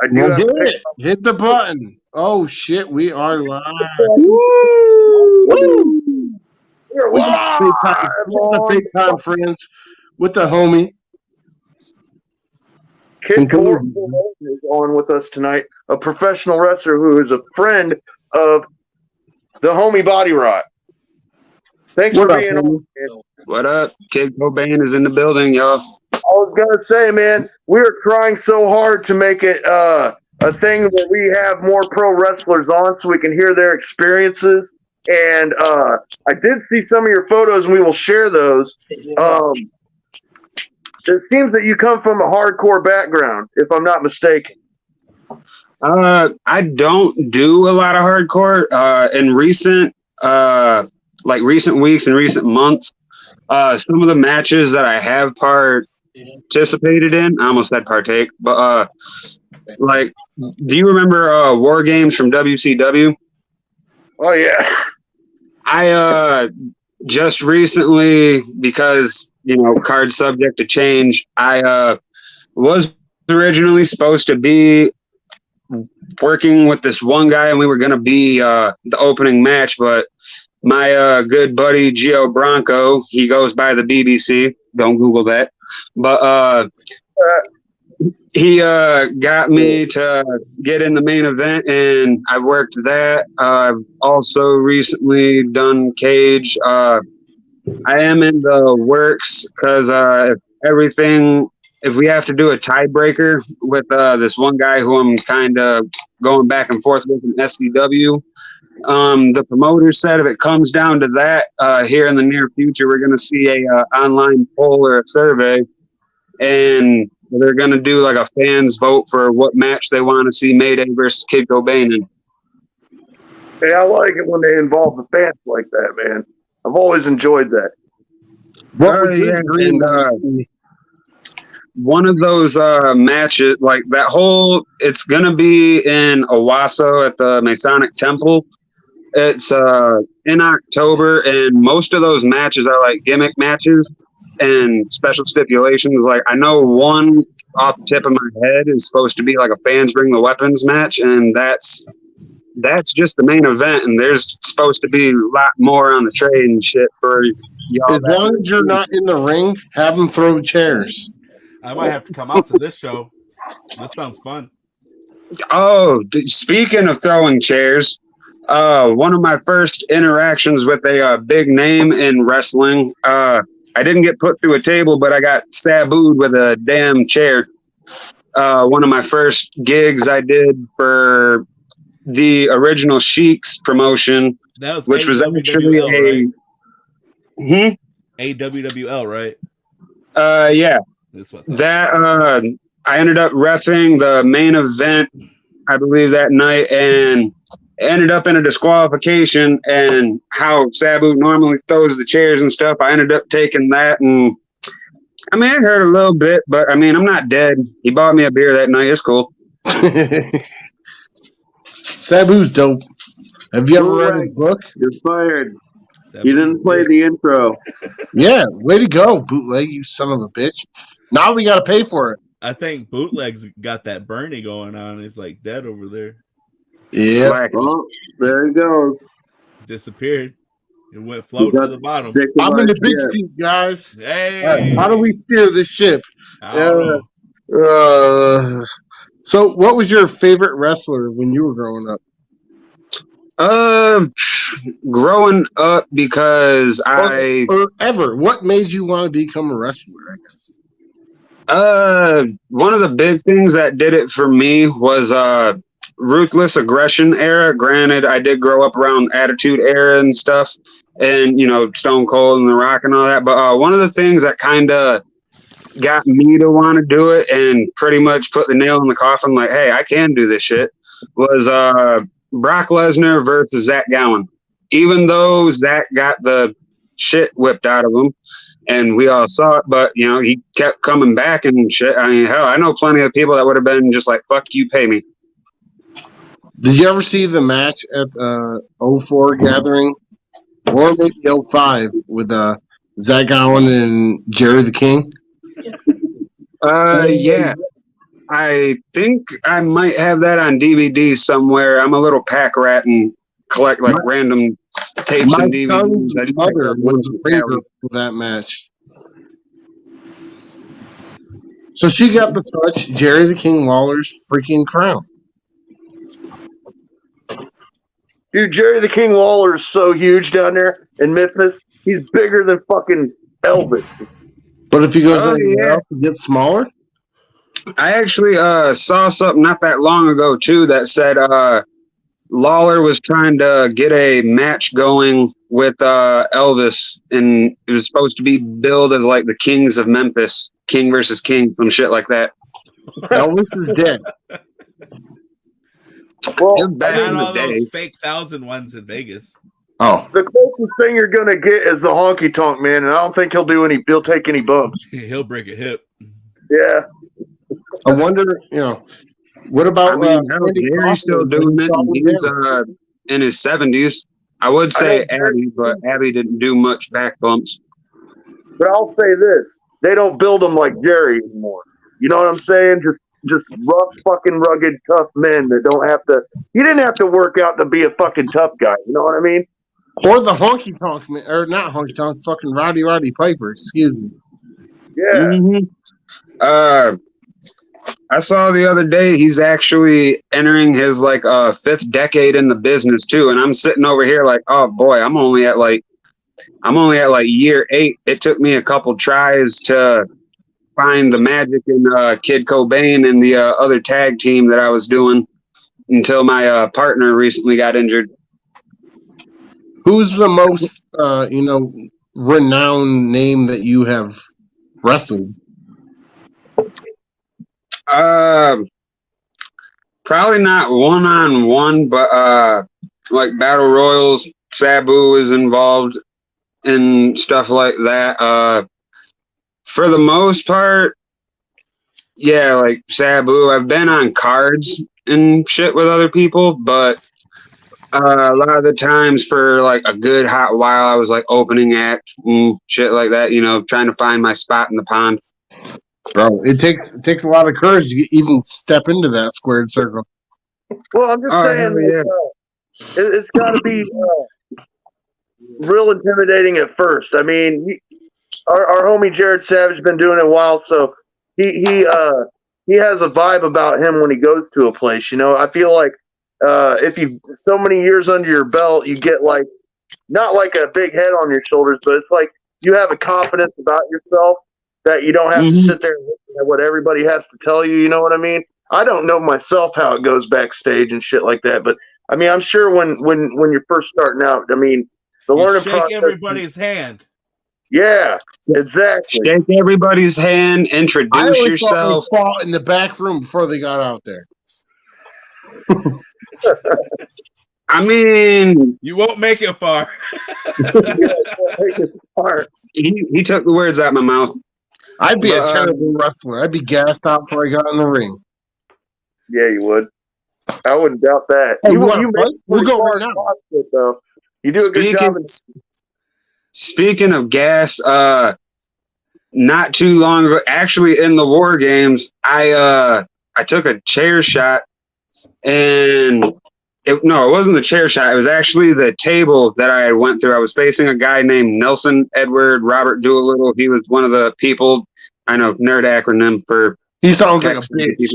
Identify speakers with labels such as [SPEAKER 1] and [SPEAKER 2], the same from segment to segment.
[SPEAKER 1] I do
[SPEAKER 2] Well,
[SPEAKER 1] have
[SPEAKER 2] hit
[SPEAKER 1] to pay.
[SPEAKER 2] it. Hit the button. Oh shit, we are live.
[SPEAKER 1] Woo! We're
[SPEAKER 2] We got
[SPEAKER 1] live
[SPEAKER 2] the
[SPEAKER 1] on
[SPEAKER 2] fake time friends with the homie.
[SPEAKER 1] Kid 4 is on with us tonight, a professional wrestler who is a friend of the homie Body Rot. Thanks
[SPEAKER 2] What
[SPEAKER 1] for
[SPEAKER 2] up,
[SPEAKER 1] being
[SPEAKER 2] homie?
[SPEAKER 1] on. Man.
[SPEAKER 3] What up? Kid COBAIN is in the building, y'all.
[SPEAKER 1] I was gonna say, man, we are trying so hard to make it a thing where we have more pro wrestlers on so we can hear their experiences. And I did see some of your photos, and we will share those. It seems that you come from a hardcore background, if I'm not mistaken.
[SPEAKER 3] I don't do a lot of hardcore. In recent weeks and recent months, some of the matches that I have participated in, I almost said partake, but do you remember War Games from WCW?
[SPEAKER 1] Oh yeah.
[SPEAKER 3] I just recently, because card subject to change, I was originally supposed to be working with this one guy, and we were going to be the opening match, but my good buddy Gio Bronco, he goes by the BBC, don't Google that, but he got me to get in the main event, and I worked that. I've also recently done cage. I am in the works because if we have to do a tiebreaker with this one guy who I'm kind of going back and forth with in SCW, the promoter said if it comes down to that here in the near future, we're going to see a online poll or a survey, and they're going to do like a fans vote for what match they want to see Mayday versus Kid COBAIN in.
[SPEAKER 1] Hey, I like it when they involve the fans like that, man. I've always enjoyed that.
[SPEAKER 3] One of those matches, like that whole, it's going to be in Owasso at the Masonic Temple. It's in October, and most of those matches are like gimmick matches and special stipulations. Like I know one off the tip of my head is supposed to be like a fans bring the weapons match, and that's just the main event, and there's supposed to be a lot more on the trade and shit for y'all.
[SPEAKER 2] As long as you're not in the ring, have them throw chairs.
[SPEAKER 4] I might have to come out to this show. This sounds fun.
[SPEAKER 3] Oh, speaking of throwing chairs, one of my first interactions with a big name in wrestling, I didn't get put through a table, but I got sabooed with a damn chair. One of my first gigs I did for the original Sheik's promotion, which was actually
[SPEAKER 4] AWWL, right?
[SPEAKER 3] Yeah. I ended up reffing the main event, I believe, that night, and ended up in a disqualification. And how Sabu normally throws the chairs and stuff, I ended up taking that, and I mean, it hurt a little bit, but I mean, I'm not dead. He bought me a beer that night. It's cool.
[SPEAKER 2] Sabu's dope. Have you ever read his book?
[SPEAKER 5] You're fired. You didn't play the intro.
[SPEAKER 2] Yeah, way to go, Bootleg, you son of a bitch. Now we got to pay for it.
[SPEAKER 4] I think Bootleg's got that Bernie going on. He's like dead over there.
[SPEAKER 2] Yeah.
[SPEAKER 5] Oh, there he goes.
[SPEAKER 4] Disappeared. It went floating to the bottom.
[SPEAKER 2] I'm in the big seat, guys.
[SPEAKER 4] Hey.
[SPEAKER 2] How do we steer this ship? So what was your favorite wrestler when you were growing up?
[SPEAKER 3] Growing up, because
[SPEAKER 2] or ever, what made you want to become a wrestler, I guess?
[SPEAKER 3] One of the big things that did it for me was ruthless aggression era. Granted, I did grow up around Attitude Era and stuff, and Stone Cold and The Rock and all that, but one of the things that kind of got me to want to do it and pretty much put the nail in the coffin, like, hey, I can do this shit, was Brock Lesnar versus Zach Gowen. Even though Zach got the shit whipped out of him, and we all saw it, but he kept coming back and shit. I mean, hell, I know plenty of people that would have been just like, fuck you, pay me.
[SPEAKER 2] Did you ever see the match at 04 gathering, or maybe 05 with Zach Gowen and Jerry the King?
[SPEAKER 3] Yeah. I think I might have that on DVD somewhere. I'm a little pack rat and collect like random tapes
[SPEAKER 2] My
[SPEAKER 3] and DVDs.
[SPEAKER 2] son's
[SPEAKER 3] I just
[SPEAKER 2] mother
[SPEAKER 3] picked up
[SPEAKER 2] was
[SPEAKER 3] one
[SPEAKER 2] a favorite
[SPEAKER 3] from
[SPEAKER 2] for that match. So she got the touch Jerry the King Lawler's freaking crown.
[SPEAKER 1] Dude, Jerry the King Lawler is so huge down there in Memphis. He's bigger than fucking Elvis.
[SPEAKER 2] But if he goes
[SPEAKER 3] Oh,
[SPEAKER 2] anywhere
[SPEAKER 3] yeah.
[SPEAKER 2] else, it gets smaller.
[SPEAKER 3] I actually saw something not that long ago too that said Lawler was trying to get a match going with Elvis, and it was supposed to be billed as like the Kings of Memphis, King versus King, some shit like that.
[SPEAKER 2] Elvis is dead.
[SPEAKER 1] Well,
[SPEAKER 3] It was back
[SPEAKER 4] Not
[SPEAKER 3] in the
[SPEAKER 4] all those
[SPEAKER 3] day.
[SPEAKER 4] fake 1,000 ones in Vegas.
[SPEAKER 2] Oh,
[SPEAKER 1] the closest thing you're gonna get is the honky tonk man, and I don't think he'll take any bumps.
[SPEAKER 4] He'll break a hip.
[SPEAKER 1] Yeah.
[SPEAKER 2] I wonder. What about?
[SPEAKER 3] I mean, hell,
[SPEAKER 2] Randy
[SPEAKER 3] Jerry's
[SPEAKER 2] Crawford
[SPEAKER 3] still
[SPEAKER 2] when
[SPEAKER 3] doing
[SPEAKER 2] he
[SPEAKER 3] it.
[SPEAKER 2] fought
[SPEAKER 3] And
[SPEAKER 2] with
[SPEAKER 3] he's
[SPEAKER 2] Jerry?
[SPEAKER 3] in his 70s. I would say
[SPEAKER 1] I know.
[SPEAKER 3] Abby, but Abby didn't do much back bumps.
[SPEAKER 1] But I'll say this: they don't build them like Jerry anymore. You know what I'm saying? Just rough, fucking rugged, tough men that don't have to. You didn't have to work out to be a fucking tough guy. You know what I mean?
[SPEAKER 2] Or the honky tonk man, or not honky tonk, fucking Roddy Piper. Excuse me.
[SPEAKER 1] Yeah.
[SPEAKER 3] Mm-hmm. I saw the other day he's actually entering his like fifth decade in the business too, and I'm sitting over here like, oh boy, I'm only at like year 8. It took me a couple tries to find the magic in Kid Cobain and the other tag team that I was doing until my partner recently got injured.
[SPEAKER 2] Who's the most, renowned name that you have wrestled?
[SPEAKER 3] Probably not 1-on-1, but like battle royals, Sabu is involved in stuff like that. For the most part, yeah, like Sabu. I've been on cards and shit with other people, but a lot of the times for like a good hot while, I was like opening act and shit like that. Trying to find my spot in the pond.
[SPEAKER 2] Bro, it takes a lot of courage to even step into that squared circle.
[SPEAKER 1] Well, I'm just saying it's got to be real intimidating at first. I mean, our homie Jared Savage been doing it a while, so he has a vibe about him when he goes to a place. I feel like if you so many years under your belt, you get like not like a big head on your shoulders, but it's like you have a confidence about yourself that you don't have to sit there and listen to what everybody has to tell you. You know what I mean? I don't know myself how it goes backstage and shit like that, but I mean, I'm sure when you're first starting out, I mean, the learning
[SPEAKER 4] shake
[SPEAKER 1] process.
[SPEAKER 4] everybody's hand.
[SPEAKER 1] Yeah, exactly.
[SPEAKER 3] Shake everybody's hand,
[SPEAKER 2] I
[SPEAKER 3] introduce
[SPEAKER 2] always
[SPEAKER 3] yourself.
[SPEAKER 2] thought they fought in the back room before they got out there.
[SPEAKER 3] I mean,
[SPEAKER 4] You won't make it far.
[SPEAKER 3] he took the words out of my mouth.
[SPEAKER 2] I'd be a terrible wrestler. I'd be gassed out before I got in the ring.
[SPEAKER 1] Yeah, you would. I wouldn't doubt that.
[SPEAKER 2] Hey,
[SPEAKER 1] you
[SPEAKER 2] you wanna
[SPEAKER 1] make
[SPEAKER 2] fight? We'll go right now.
[SPEAKER 1] it, though. You do a good job.
[SPEAKER 3] Speaking of gas, not too long ago, actually in the War Games, I took a chair shot, and it wasn't the chair shot. It was actually the table that I went through. I was facing a guy named Nelson Edward Robert Doolittle. He was one of the people. I know, nerd acronym for.
[SPEAKER 2] He sounds like a bitch.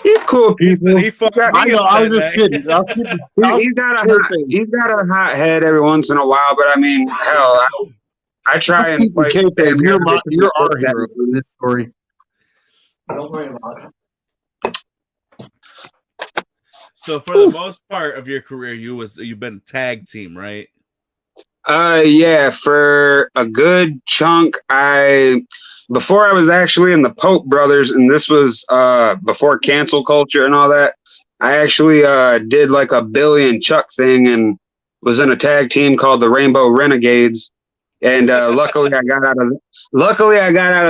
[SPEAKER 3] He's cool people.
[SPEAKER 4] He fucked me
[SPEAKER 2] I know.
[SPEAKER 4] up
[SPEAKER 2] I was
[SPEAKER 4] that
[SPEAKER 2] just
[SPEAKER 4] night.
[SPEAKER 2] kidding.
[SPEAKER 3] He's got a hot head every once in a while, but I mean, hell, I try and fight.
[SPEAKER 2] You're our hero in this story.
[SPEAKER 5] Don't worry about it.
[SPEAKER 4] So for the most part of your career, you've been tag team, right?
[SPEAKER 3] Yeah, for a good chunk. Before I was actually in the Pope Brothers, and this was before cancel culture and all that. I actually did like a Billy and Chuck thing and was in a tag team called the Rainbow Renegades. And luckily I got out of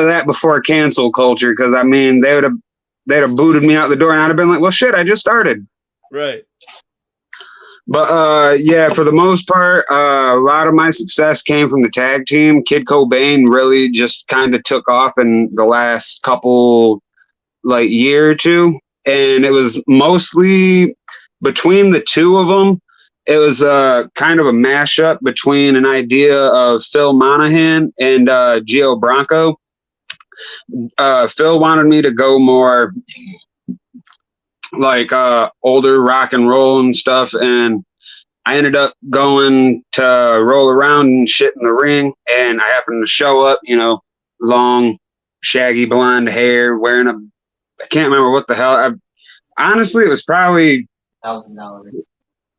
[SPEAKER 3] that before cancel culture, because I mean they'd have booted me out the door, and I'd have been like, well, shit, I just started.
[SPEAKER 4] Right.
[SPEAKER 3] But yeah, for the most part, a lot of my success came from the tag team. Kid Cobain really just kind of took off in the last couple year or two, and it was mostly between the two of them. It was kind of a mashup between an idea of Phil Monahan and Gio Bronco. Phil wanted me to go more older rock and roll and stuff, and I ended up going to roll around and shit in the ring, and I happened to show up, long, shaggy blonde hair, wearing I can't remember what the hell. Honestly, it was probably
[SPEAKER 6] $1,000.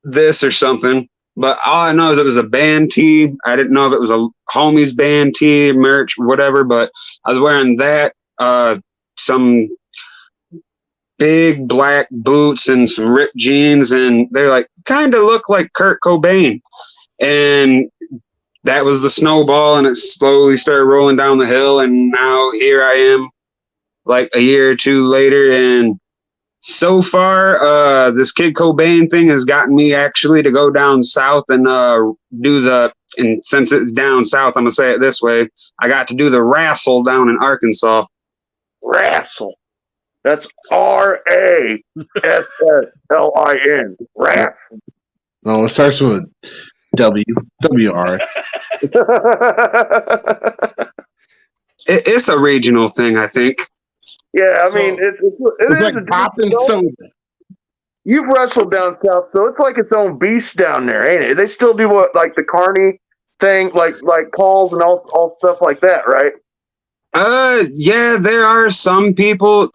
[SPEAKER 3] this or something, but all I know is it was a band tee. I didn't know if it was a homies band tee, merch, whatever, but I was wearing that, some big black boots and some ripped jeans, and they're kind of look like Kurt Cobain. And that was the snowball, and it slowly started rolling down the hill, and now here I am a year or two later, and so far this Kid Cobain thing has gotten me actually to go down south and and since it's down south, I'm gonna say it this way, I got to do the wrestle down in Arkansas.
[SPEAKER 1] Wrestle. That's RASSLIN. Wrestle.
[SPEAKER 2] No, it starts with WR.
[SPEAKER 3] It's a regional thing, I think.
[SPEAKER 1] Yeah, I mean, it is
[SPEAKER 2] like popping soda.
[SPEAKER 1] You've wrestled down south, so it's like its own beast down there, ain't it? They still do the Carney thing, like calls and all stuff like that, right?
[SPEAKER 3] Yeah, there are some people,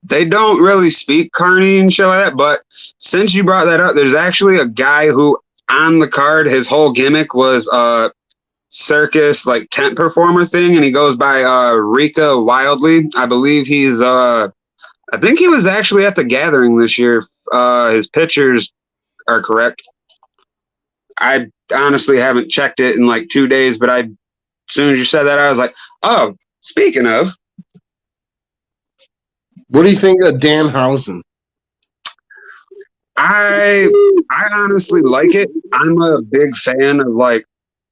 [SPEAKER 3] they don't really speak Carney and shit like that, but since you brought that up, there's actually a guy who on the card, his whole gimmick was circus tent performer thing, and he goes by Rika Wildly. I believe he's I think he was actually at the gathering this year. His pictures are correct. I honestly haven't checked it in 2 days, but as soon as you said that, I was like, oh, speaking of,
[SPEAKER 2] what do you think of Danhausen?
[SPEAKER 3] I honestly like it. I'm a big fan of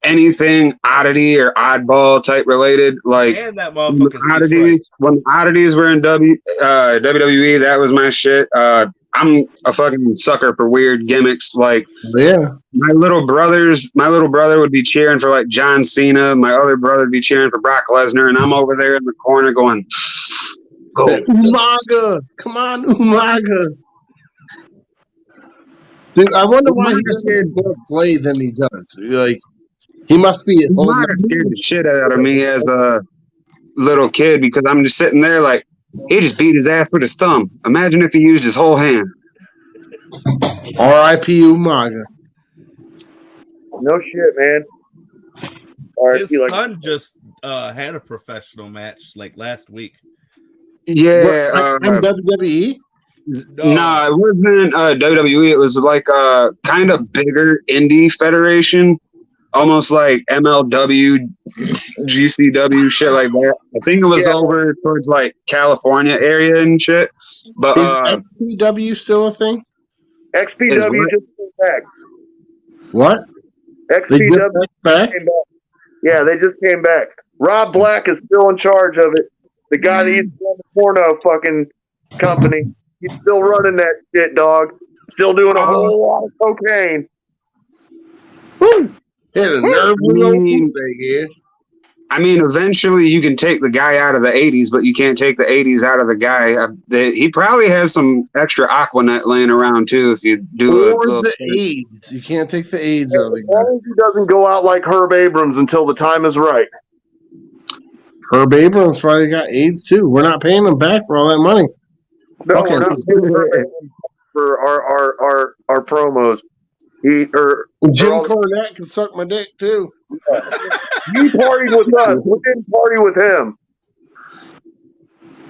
[SPEAKER 3] anything oddity or oddball type related.
[SPEAKER 4] And that motherfucker's
[SPEAKER 3] when oddities were in WWE, that was my shit. I'm a fucking sucker for weird gimmicks.
[SPEAKER 2] Yeah,
[SPEAKER 3] my little brother would be cheering for John Cena. My other brother would be cheering for Brock Lesnar, and I'm over there in the corner going, "Go
[SPEAKER 2] Umaga! Come on, Umaga!" Dude, I wonder why he doesn't more play than he does. He must be
[SPEAKER 3] Umaga scared the shit out of me as a little kid because I'm just sitting there he just beat his ass with his thumb. Imagine if he used his whole hand.
[SPEAKER 2] R.I.P. Umaga.
[SPEAKER 1] No shit, man.
[SPEAKER 4] His son just had a professional match last week.
[SPEAKER 3] Yeah.
[SPEAKER 2] From WWE?
[SPEAKER 3] No, it wasn't WWE. It was a kind of bigger indie federation, almost like MLW, GCW, shit like that. I think it was over towards California area and shit. But
[SPEAKER 2] is XPW still a thing?
[SPEAKER 1] XPW just came back.
[SPEAKER 2] What?
[SPEAKER 1] XPW
[SPEAKER 2] back?
[SPEAKER 1] came back. Yeah, they just came back. Rob Black is still in charge of it. The guy that used to run the porno fucking company. He's still running that shit, dog. Still doing a whole lot of cocaine.
[SPEAKER 2] Woo! Hit a nerve with
[SPEAKER 3] I mean, eventually you can take the guy out of the 80s, but you can't take the 80s out of the guy. He probably has some extra Aquanet laying around, too, if you do
[SPEAKER 2] the AIDS. You can't take the AIDS out of the guy.
[SPEAKER 1] As long as he doesn't go out like Herb Abrams until the time is right.
[SPEAKER 2] Herb Abrams probably got AIDS, too. We're not paying him back for all that money.
[SPEAKER 1] No, we're not paying Herb Abrams for our promos.
[SPEAKER 2] Jim Cornette can suck my dick, too.
[SPEAKER 1] You partied with us. We didn't party with him.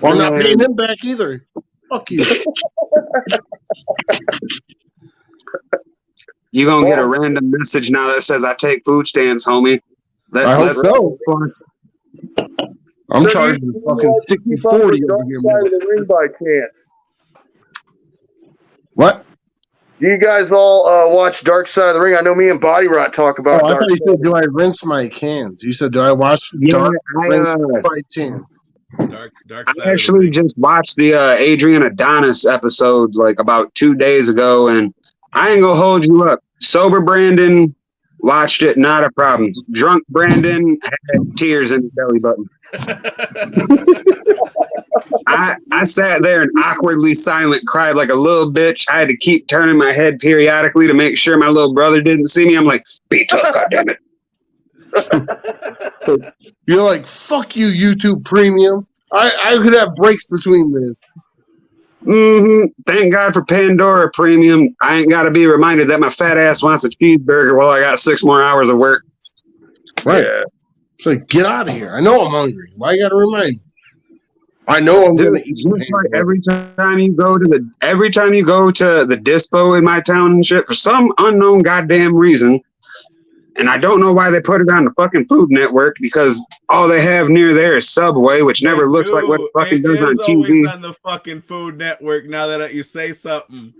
[SPEAKER 2] Well, I'm not paying him back either. Fuck you.
[SPEAKER 3] You're going to get a random message now that says, I take food stamps, homie.
[SPEAKER 2] I hope so. I'm charging fucking 60-40 over here, man.
[SPEAKER 1] The ring by chance.
[SPEAKER 2] What?
[SPEAKER 1] Do you guys all watch Dark Side of the Ring? I know me and Body Rot talk about
[SPEAKER 2] Oh, I
[SPEAKER 1] Dark
[SPEAKER 2] thought you
[SPEAKER 1] Side.
[SPEAKER 2] said, do I rinse my cans? You said, do I wash dark my cans?
[SPEAKER 4] Dark Side
[SPEAKER 3] I actually just watched the Adrian Adonis episodes like about 2 days ago, and I ain't gonna hold you up. Sober Brandon watched it, not a problem. Drunk Brandon had tears in his belly button. I sat there and awkwardly silent cried like a little bitch. I had to keep turning my head periodically to make sure my little brother didn't see me. I'm like, be tough, goddammit.
[SPEAKER 2] You're like, fuck you, YouTube Premium. I could have breaks between this.
[SPEAKER 3] Thank God for Pandora Premium. I ain't got to be reminded that my fat ass wants a cheeseburger while I got 6 more hours of work.
[SPEAKER 2] Right. Yeah. It's like, get out of here. I know I'm hungry. Why you got to remind me? I know I'm going to eat.
[SPEAKER 3] Just like every time you go to the dispo in my town and shit, for some unknown goddamn reason, and I don't know why they put it on the fucking Food Network, because all they have near there is Subway, which never looks like what the fucking does on TV.
[SPEAKER 4] Always on the fucking Food Network. Now that you say something,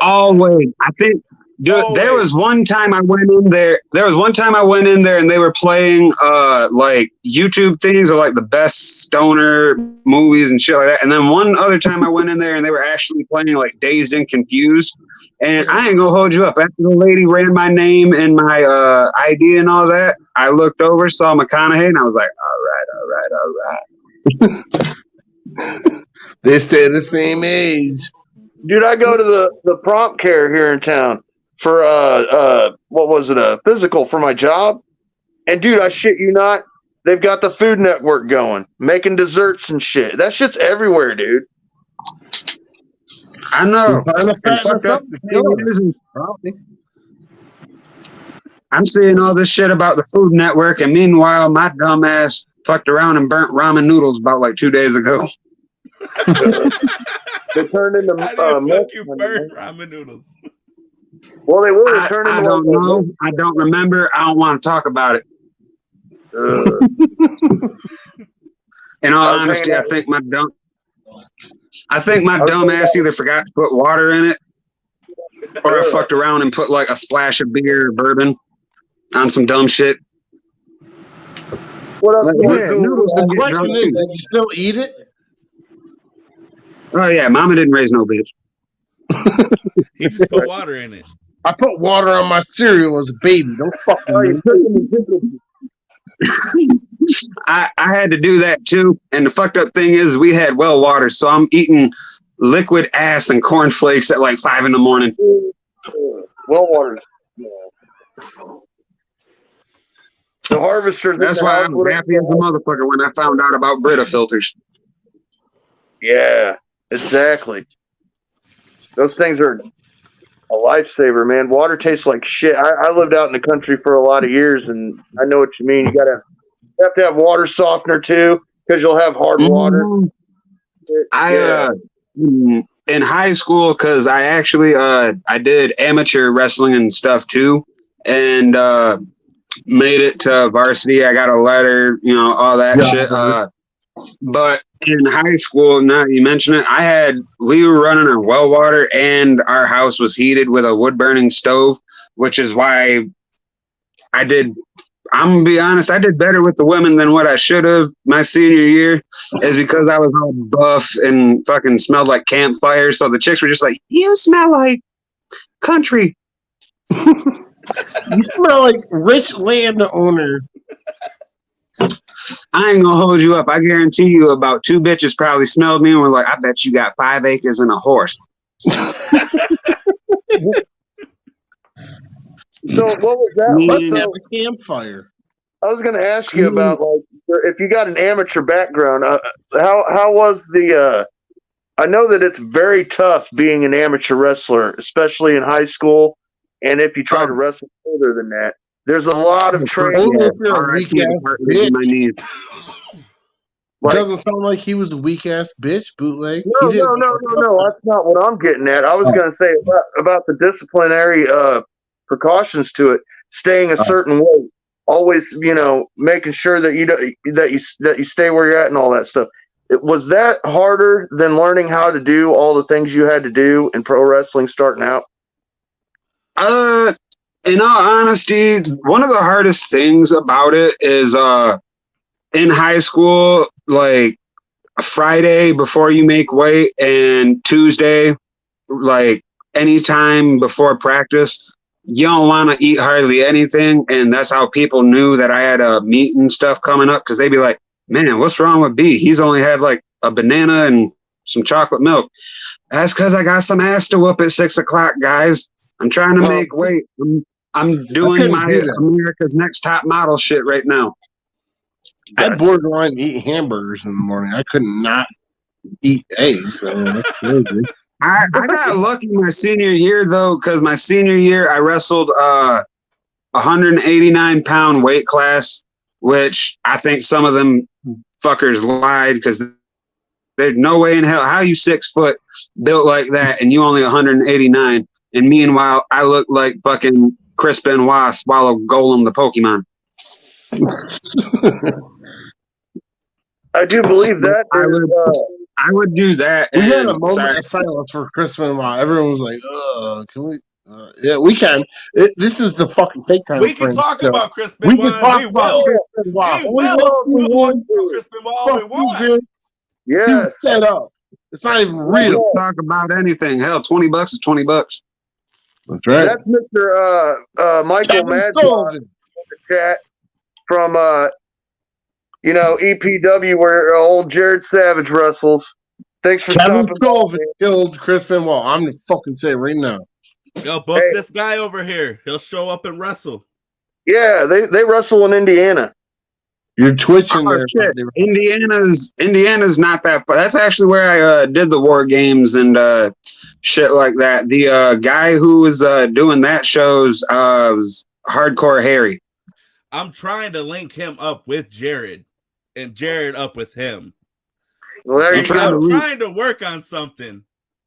[SPEAKER 3] always. I think. Dude, there was one time I went in there. And they were playing like YouTube things of like the best stoner movies and shit like that. And then one other time I went in there and they were actually playing like Dazed and Confused. And I ain't gonna hold you up. After the lady ran my name and my ID and all that, I looked over, saw McConaughey, and I was like, all right.
[SPEAKER 2] They stay the same age.
[SPEAKER 1] Dude, I go to the prompt care here in town for what was it, a physical for my job, and dude, I shit you not, they've got the Food Network going, making desserts and shit. That shit's everywhere, dude.
[SPEAKER 3] I know. I'm seeing all this shit about the Food Network, and meanwhile, my dumb ass fucked around and burnt ramen noodles about like 2 days ago.
[SPEAKER 1] They turned into
[SPEAKER 4] you burn ramen noodles.
[SPEAKER 1] Well, they will return.
[SPEAKER 3] I don't know. I don't remember. I don't want to talk about it. In all honesty, I think my dumb ass either forgot to put water in it, or I fucked around and put like a splash of beer or bourbon on some dumb shit.
[SPEAKER 1] What up,
[SPEAKER 2] noodles? The question is, did you still eat it?
[SPEAKER 3] Oh yeah, Mama didn't raise no bitch.
[SPEAKER 4] He just put water in it.
[SPEAKER 2] I put water on my cereal as a baby. Don't fuck me.
[SPEAKER 3] I had to do that too. And the fucked up thing is we had well water, so I'm eating liquid ass and cornflakes at like 5 a.m.
[SPEAKER 1] Well water. Yeah. The harvesters.
[SPEAKER 3] That's why I'm happy as a motherfucker when I found out about Brita filters.
[SPEAKER 1] Yeah, exactly. Those things are a lifesaver, man. Water tastes like shit. I lived out in the country for a lot of years, and I know what you mean. You have to have water softener too, because you'll have hard water.
[SPEAKER 3] In high school, because I actually I did amateur wrestling and stuff too, and made it to varsity. I got a letter, all that shit. But in high school, now you mention it, we were running our well water, and our house was heated with a wood burning stove, which is why I'm gonna be honest, I did better with the women than what I should have my senior year, is because I was all buff and fucking smelled like campfire. So the chicks were just like, you smell like country.
[SPEAKER 2] You smell like rich landowner.
[SPEAKER 3] I ain't gonna hold you up. I guarantee you about 2 bitches probably smelled me and were like, I bet you got 5 acres and a horse.
[SPEAKER 1] So what was that?
[SPEAKER 2] Let's have a campfire.
[SPEAKER 1] I was going to ask you about, like, if you got an amateur background, how was the? I know that it's very tough being an amateur wrestler, especially in high school, and if you try to wrestle further than that, there's a lot of training.
[SPEAKER 2] Doesn't sound like he was a weak ass bitch, bootleg.
[SPEAKER 1] No. That's not what I'm getting at. I was going to say about the disciplinary precautions to it, staying a certain way, always, making sure that you stay where you're at and all that stuff. Was that harder than learning how to do all the things you had to do in pro wrestling starting out?
[SPEAKER 3] In all honesty, one of the hardest things about it is in high school, like Friday before you make weight and Tuesday, like anytime before practice, you don't want to eat hardly anything. And that's how people knew that I had a meat and stuff coming up, because they'd be like, man, what's wrong with B? He's only had like a banana and some chocolate milk. That's because I got some ass to whoop at 6 o'clock, guys. I'm trying to make weight. I'm doing my America's Next Top Model shit right now.
[SPEAKER 2] I borderline eat hamburgers in the morning. I could not eat eggs. I mean, that's crazy.
[SPEAKER 3] I got lucky my senior year, though, because my senior year I wrestled 189-pound weight class, which I think some of them fuckers lied, because there's no way in hell how you 6 foot built like that and you only 189. And meanwhile, I look like fucking Chris Benoit swallow Golem the Pokemon.
[SPEAKER 1] I do believe that.
[SPEAKER 3] I would do that.
[SPEAKER 2] We had a moment of silence for Chris Benoit. Everyone was like, can we? Yeah, we can. This is the fucking fake time.
[SPEAKER 4] We can talk about Chris Benoit.
[SPEAKER 2] We can talk about Chris Benoit. We want
[SPEAKER 4] Chris Benoit. We want.
[SPEAKER 1] Yes.
[SPEAKER 2] Set up. It's not even real.
[SPEAKER 3] Talk about anything. Hell, $20 is $20.
[SPEAKER 2] That's right.
[SPEAKER 1] That's Mr. Michael Madden in the chat from EPW, where old Jared Savage wrestles. Thanks for
[SPEAKER 2] Kevin
[SPEAKER 1] stopping.
[SPEAKER 2] Sullivan killed Chris Benoit. I'm gonna fucking say it right now.
[SPEAKER 4] Yo, book this guy over here. He'll show up and wrestle.
[SPEAKER 1] Yeah, they wrestle in Indiana.
[SPEAKER 2] You're twitching there.
[SPEAKER 3] Shit. Indiana's not that far. That's actually where I did the War Games and shit like that. The guy who was doing that shows was Hardcore Harry.
[SPEAKER 4] I'm trying to link him up with Jared, and Jared up with him.
[SPEAKER 1] Well, there you go.
[SPEAKER 4] I'm trying to work on something.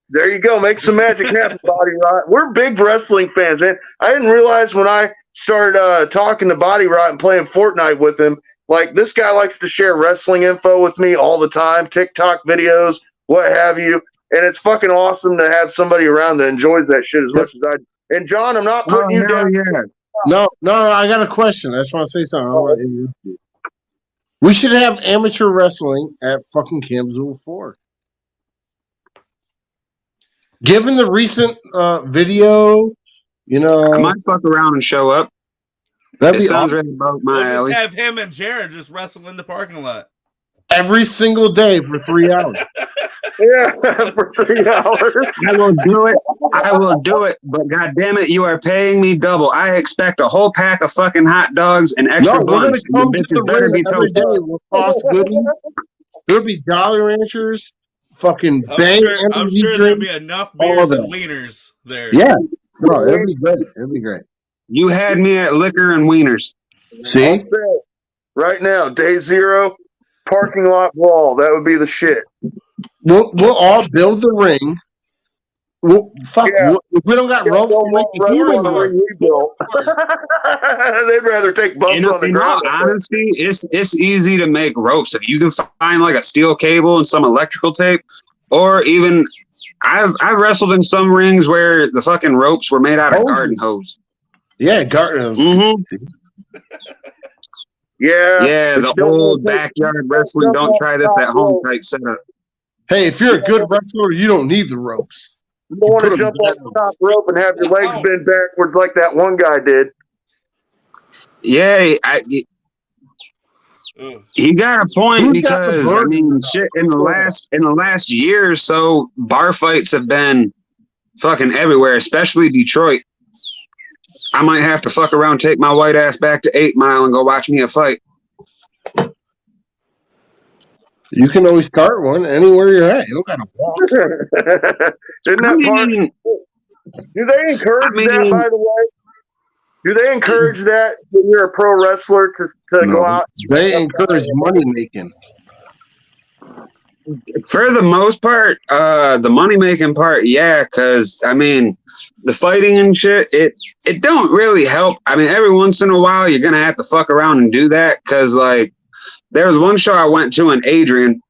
[SPEAKER 1] There you go. Make some magic happen, Body Rot. We're big wrestling fans, man. I didn't realize when I started talking to Body Rot and playing Fortnite with him, like, this guy likes to share wrestling info with me all the time, TikTok videos, what have you. And it's fucking awesome to have somebody around that enjoys that shit as much as I do. And John, I'm not putting you down.
[SPEAKER 2] Yeah. No, I got a question. I just want to say something. We should have amateur wrestling at fucking Camp 04. Given the recent video,
[SPEAKER 3] I might fuck around and show up.
[SPEAKER 2] That'd be
[SPEAKER 3] sounds
[SPEAKER 2] awesome.
[SPEAKER 3] really about my
[SPEAKER 4] We'll
[SPEAKER 3] alley.
[SPEAKER 4] just have him and Jared just wrestle in the parking lot.
[SPEAKER 2] Every single day for 3 hours.
[SPEAKER 1] Yeah, for 3 hours.
[SPEAKER 3] I will do it. But God damn it, you are paying me double. I expect a whole pack of fucking hot dogs and extra
[SPEAKER 2] We're gonna
[SPEAKER 3] buns.
[SPEAKER 2] come to the ring every day with cost goodies. There'll be Jolly Ranchers, fucking bang.
[SPEAKER 4] I'm sure there'll be enough beers and wieners there.
[SPEAKER 2] Yeah, no, it'll be great. It'll be great.
[SPEAKER 3] You had me at liquor and wieners.
[SPEAKER 2] See,
[SPEAKER 1] right now, day 0, parking lot brawl. That would be the shit.
[SPEAKER 2] We'll all build the ring. If we don't got ropes, we'll make
[SPEAKER 1] They'd rather take bumps on the ground.
[SPEAKER 3] Honestly, it's easy to make ropes if you can find like a steel cable and some electrical tape, or even I've wrestled in some rings where the fucking ropes were made out of garden hose.
[SPEAKER 2] Yeah, garden hose.
[SPEAKER 3] Mm-hmm. Yeah, the old backyard wrestling. Don't try this at home type setup.
[SPEAKER 2] Hey, if you're a good wrestler, you don't need the ropes.
[SPEAKER 1] You don't want to jump off the top rope and have your legs bend backwards like that one guy did.
[SPEAKER 3] Yeah, he got a point, because I mean, shit, in the last year or so, bar fights have been fucking everywhere, especially Detroit. I might have to fuck around, take my white ass back to 8 Mile and go watch me a fight.
[SPEAKER 2] You can always start one anywhere you're at. You don't gotta walk.
[SPEAKER 1] Isn't that part? Do they encourage that, by the way? Do they encourage that when you're a pro wrestler to go out?
[SPEAKER 2] They encourage money making.
[SPEAKER 3] For the most part, the money making part, yeah, because I mean, the fighting and shit, it don't really help. I mean, every once in a while, you're gonna have to fuck around and do that, because like there was one show I went to in Adrian,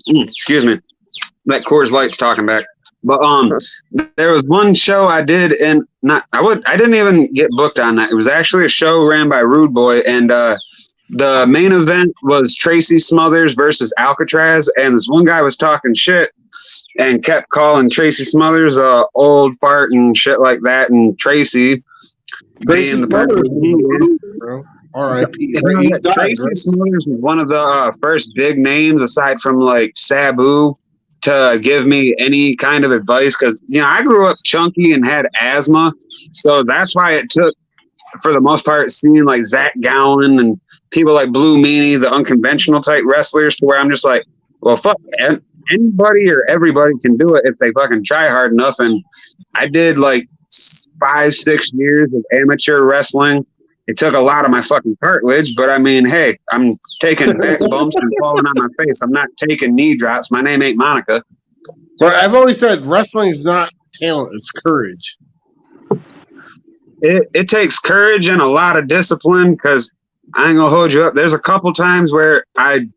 [SPEAKER 3] excuse me. That Coors Light's talking back. But there was one show I did, and I didn't even get booked on that. It was actually a show ran by Rude Boy, and the main event was Tracy Smothers versus Alcatraz, and this one guy was talking shit and kept calling Tracy Smothers old fart and shit like that, and Tracy being the person.
[SPEAKER 2] Bro. R.I.P.
[SPEAKER 3] Tracy Smothers was one of the first big names aside from like Sabu to give me any kind of advice, because I grew up chunky and had asthma, so that's why it took, for the most part, seeing like Zach Gowen and people like Blue Meanie, the unconventional type wrestlers, to where I'm just like, well, fuck, anybody or everybody can do it if they fucking try hard enough. And I did like 5-6 years of amateur wrestling. It took a lot of my fucking cartilage, but I mean, hey, I'm taking back bumps and falling on my face. I'm not taking knee drops. My name ain't Monica.
[SPEAKER 2] But I've always said wrestling is not talent; it's courage.
[SPEAKER 3] It takes courage and a lot of discipline, because I ain't gonna hold you up. There's a couple times where I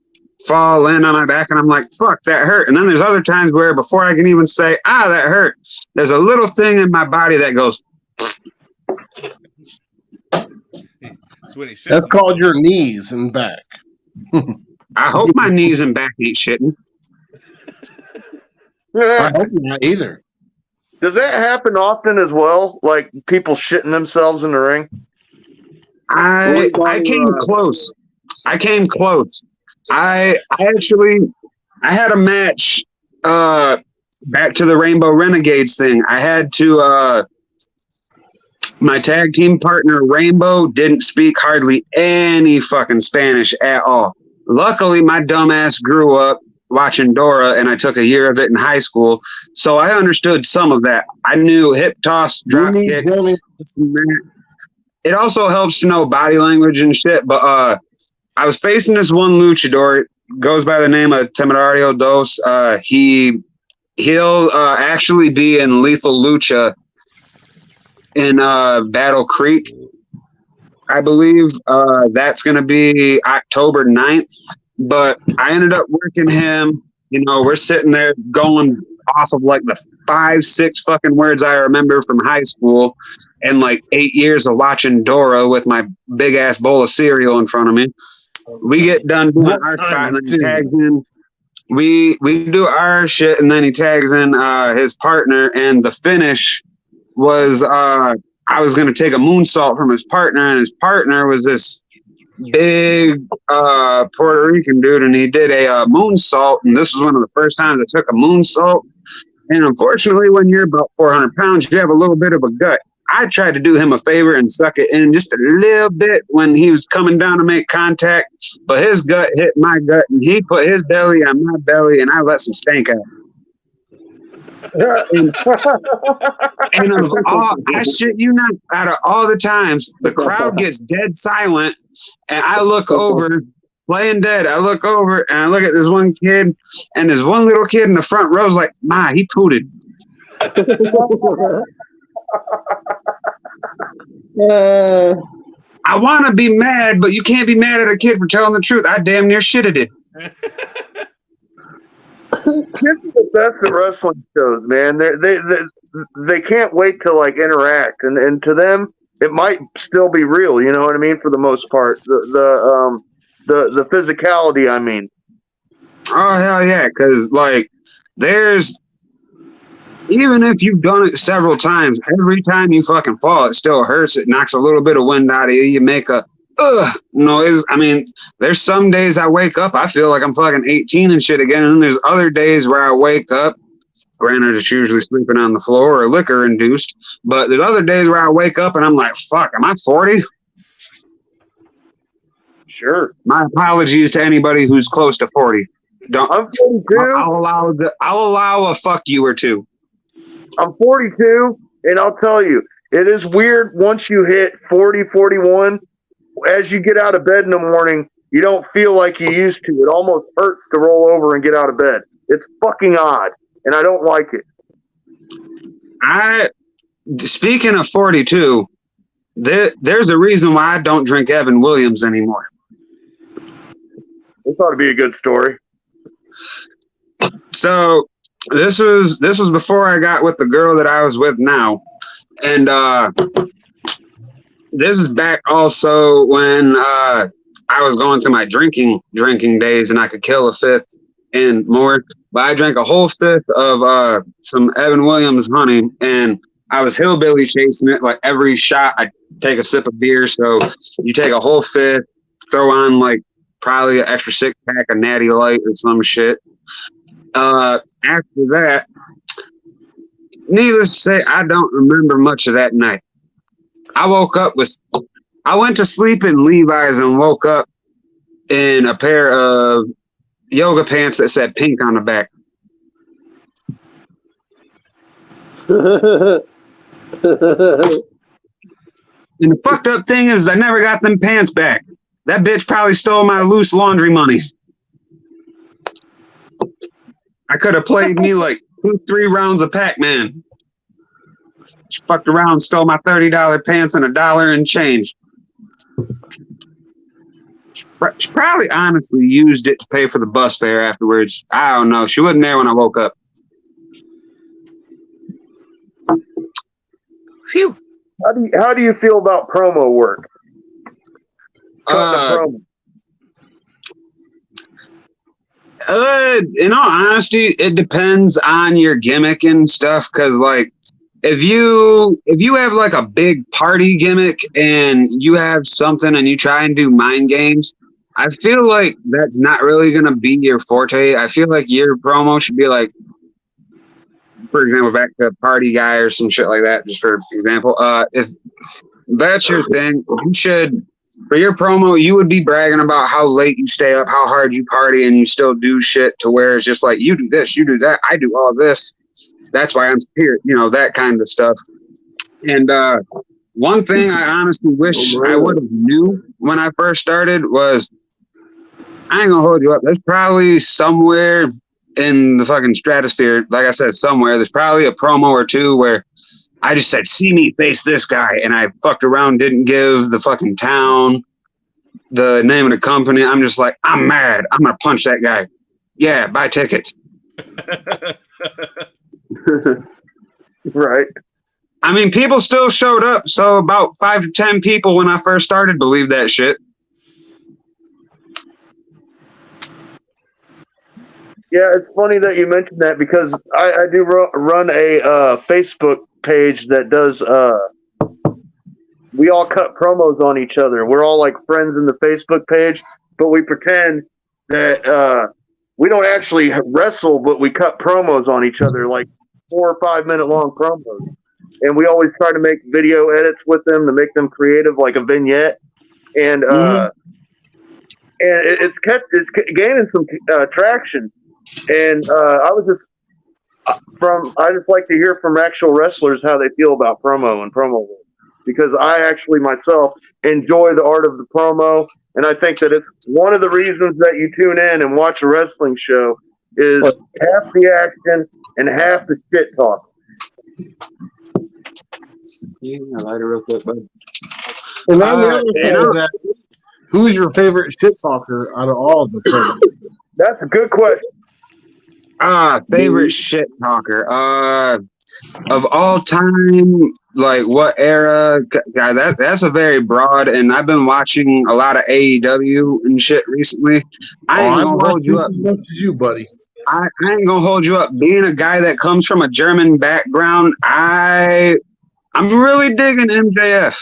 [SPEAKER 3] fall in on my back and I'm like, fuck, that hurt. And then there's other times where before I can even say, that hurt, there's a little thing in my body that goes.
[SPEAKER 2] That's called your knees and back.
[SPEAKER 3] I hope my knees and back ain't shitting.
[SPEAKER 2] I hope not either.
[SPEAKER 1] Does that happen often as well? Like people shitting themselves in the ring?
[SPEAKER 3] I came close. I had a match back to the Rainbow Renegades thing. I had to my tag team partner Rainbow didn't speak hardly any fucking Spanish at all. Luckily, my dumbass grew up watching Dora, and I took a year of it in high school, so I understood some of that. I knew hip toss, drop kick. It also helps to know body language and shit, but I was facing this one luchador, goes by the name of Temerario Dos. He'll actually be in Lethal Lucha in Battle Creek. I believe that's going to be October 9th, but I ended up working him. We're sitting there going off of like the 5-6 fucking words I remember from high school and like 8 years of watching Dora with my big ass bowl of cereal in front of me. We get done doing our spot and then he tags in. We do our shit and then he tags in his partner, and the finish was I was going to take a moonsault from his partner, and his partner was this big Puerto Rican dude, and he did a moonsault, and this was one of the first times I took a moonsault. And unfortunately, when you're about 400 pounds, you have a little bit of a gut. I tried to do him a favor and suck it in just a little bit when he was coming down to make contact, but his gut hit my gut, and he put his belly on my belly, and I let some stank out. and of all, I shit you not, out of all the times, the crowd gets dead silent, and I look over, playing dead. I look over and I look at this one kid, and there's one little kid in the front row is like, "Ma, he pooted." I want to be mad, but you can't be mad at a kid for telling the truth. I damn near shitted it.
[SPEAKER 1] Kids are the best at wrestling shows, man. They can't wait to like interact, and to them it might still be real. You know what I mean? For the most part, the physicality. I mean,
[SPEAKER 3] oh hell yeah! Because like, there's, even if you've done it several times, every time you fucking fall, it still hurts. It knocks a little bit of wind out of you. You make a noise. I mean, there's some days I wake up, I feel like I'm fucking 18 and shit again. And then there's other days where I wake up, granted it's usually sleeping on the floor or liquor induced, but there's other days where I wake up and I'm like, fuck, am I 40?
[SPEAKER 1] Sure.
[SPEAKER 3] My apologies to anybody who's close to 40.
[SPEAKER 1] I'm 42.
[SPEAKER 3] I'll allow a fuck you or two.
[SPEAKER 1] I'm 42, and I'll tell you, it is weird once you hit 40, 41. As you get out of bed in the morning, you don't feel like you used to. It almost hurts to roll over and get out of bed. It's fucking odd, and I don't like it.
[SPEAKER 3] Speaking of 42, there's a reason why I don't drink Evan Williams anymore.
[SPEAKER 1] This ought to be a good story.
[SPEAKER 3] So this was before I got with the girl that I was with now, and this is back also when I was going through my drinking days, and I could kill a fifth and more. But I drank a whole fifth of some Evan Williams honey, and I was hillbilly chasing it. Like every shot, I take a sip of beer. So you take a whole fifth, throw on like probably an extra 6-pack of Natty Light or some shit. After that, needless to say, I don't remember much of that night. I went to sleep in Levi's and woke up in a pair of yoga pants that said pink on the back. And the fucked up thing is I never got them pants back. That bitch probably stole my loose laundry money. I could have played me like 2-3 rounds of Pac-Man. She fucked around, stole my $30 pants and $1 and change. She probably honestly used it to pay for the bus fare afterwards. I don't know. She wasn't there when I woke up. Phew.
[SPEAKER 1] How do you feel about promo work?
[SPEAKER 3] In all honesty, it depends on your gimmick and stuff. Cause like, if you have like a big party gimmick and you have something and you try and do mind games, I feel like that's not really gonna be your forte. I feel like your promo should be like, for example, back to Party Guy or some shit like that. Just for example, if that's your thing, you should. For your promo, you would be bragging about how late you stay up, how hard you party, and you still do shit to where it's just like, you do this, you do that, I do all this. That's why I'm here, you know, that kind of stuff. And one thing I honestly wish I would have knew when I first started was, I ain't gonna hold you up, there's probably somewhere in the fucking stratosphere, like I said, somewhere, there's probably a promo or two where I just said, see me face this guy, and I fucked around, didn't give the fucking town the name of the company. I'm just like, I'm mad. I'm going to punch that guy. Yeah, buy tickets.
[SPEAKER 1] Right.
[SPEAKER 3] I mean, people still showed up, so about 5 to 10 people when I first started believed that shit.
[SPEAKER 1] Yeah, it's funny that you mentioned that because I do run a Facebook page that does we all cut promos on each other. We're all like friends in the Facebook page, but we pretend that we don't actually wrestle, but we cut promos on each other, like 4 or 5 minute long promos. And we always try to make video edits with them to make them creative, like a vignette. And and it's gaining some traction. And I just like to hear from actual wrestlers how they feel about promo and promo work, because I actually myself enjoy the art of the promo, and I think that it's one of the reasons that you tune in and watch a wrestling show is half the action and half the shit talk.
[SPEAKER 3] Yeah, light it real quick, bud.
[SPEAKER 2] And that, who's your favorite shit talker out of all of the promos?
[SPEAKER 1] That's a good question.
[SPEAKER 3] Favorite shit talker. Of all time, like what era? God, that's a very broad. And I've been watching a lot of AEW and shit recently. I ain't gonna hold you up.
[SPEAKER 2] As much as you, buddy.
[SPEAKER 3] I ain't gonna hold you up. Being a guy that comes from a German background, I'm really digging MJF.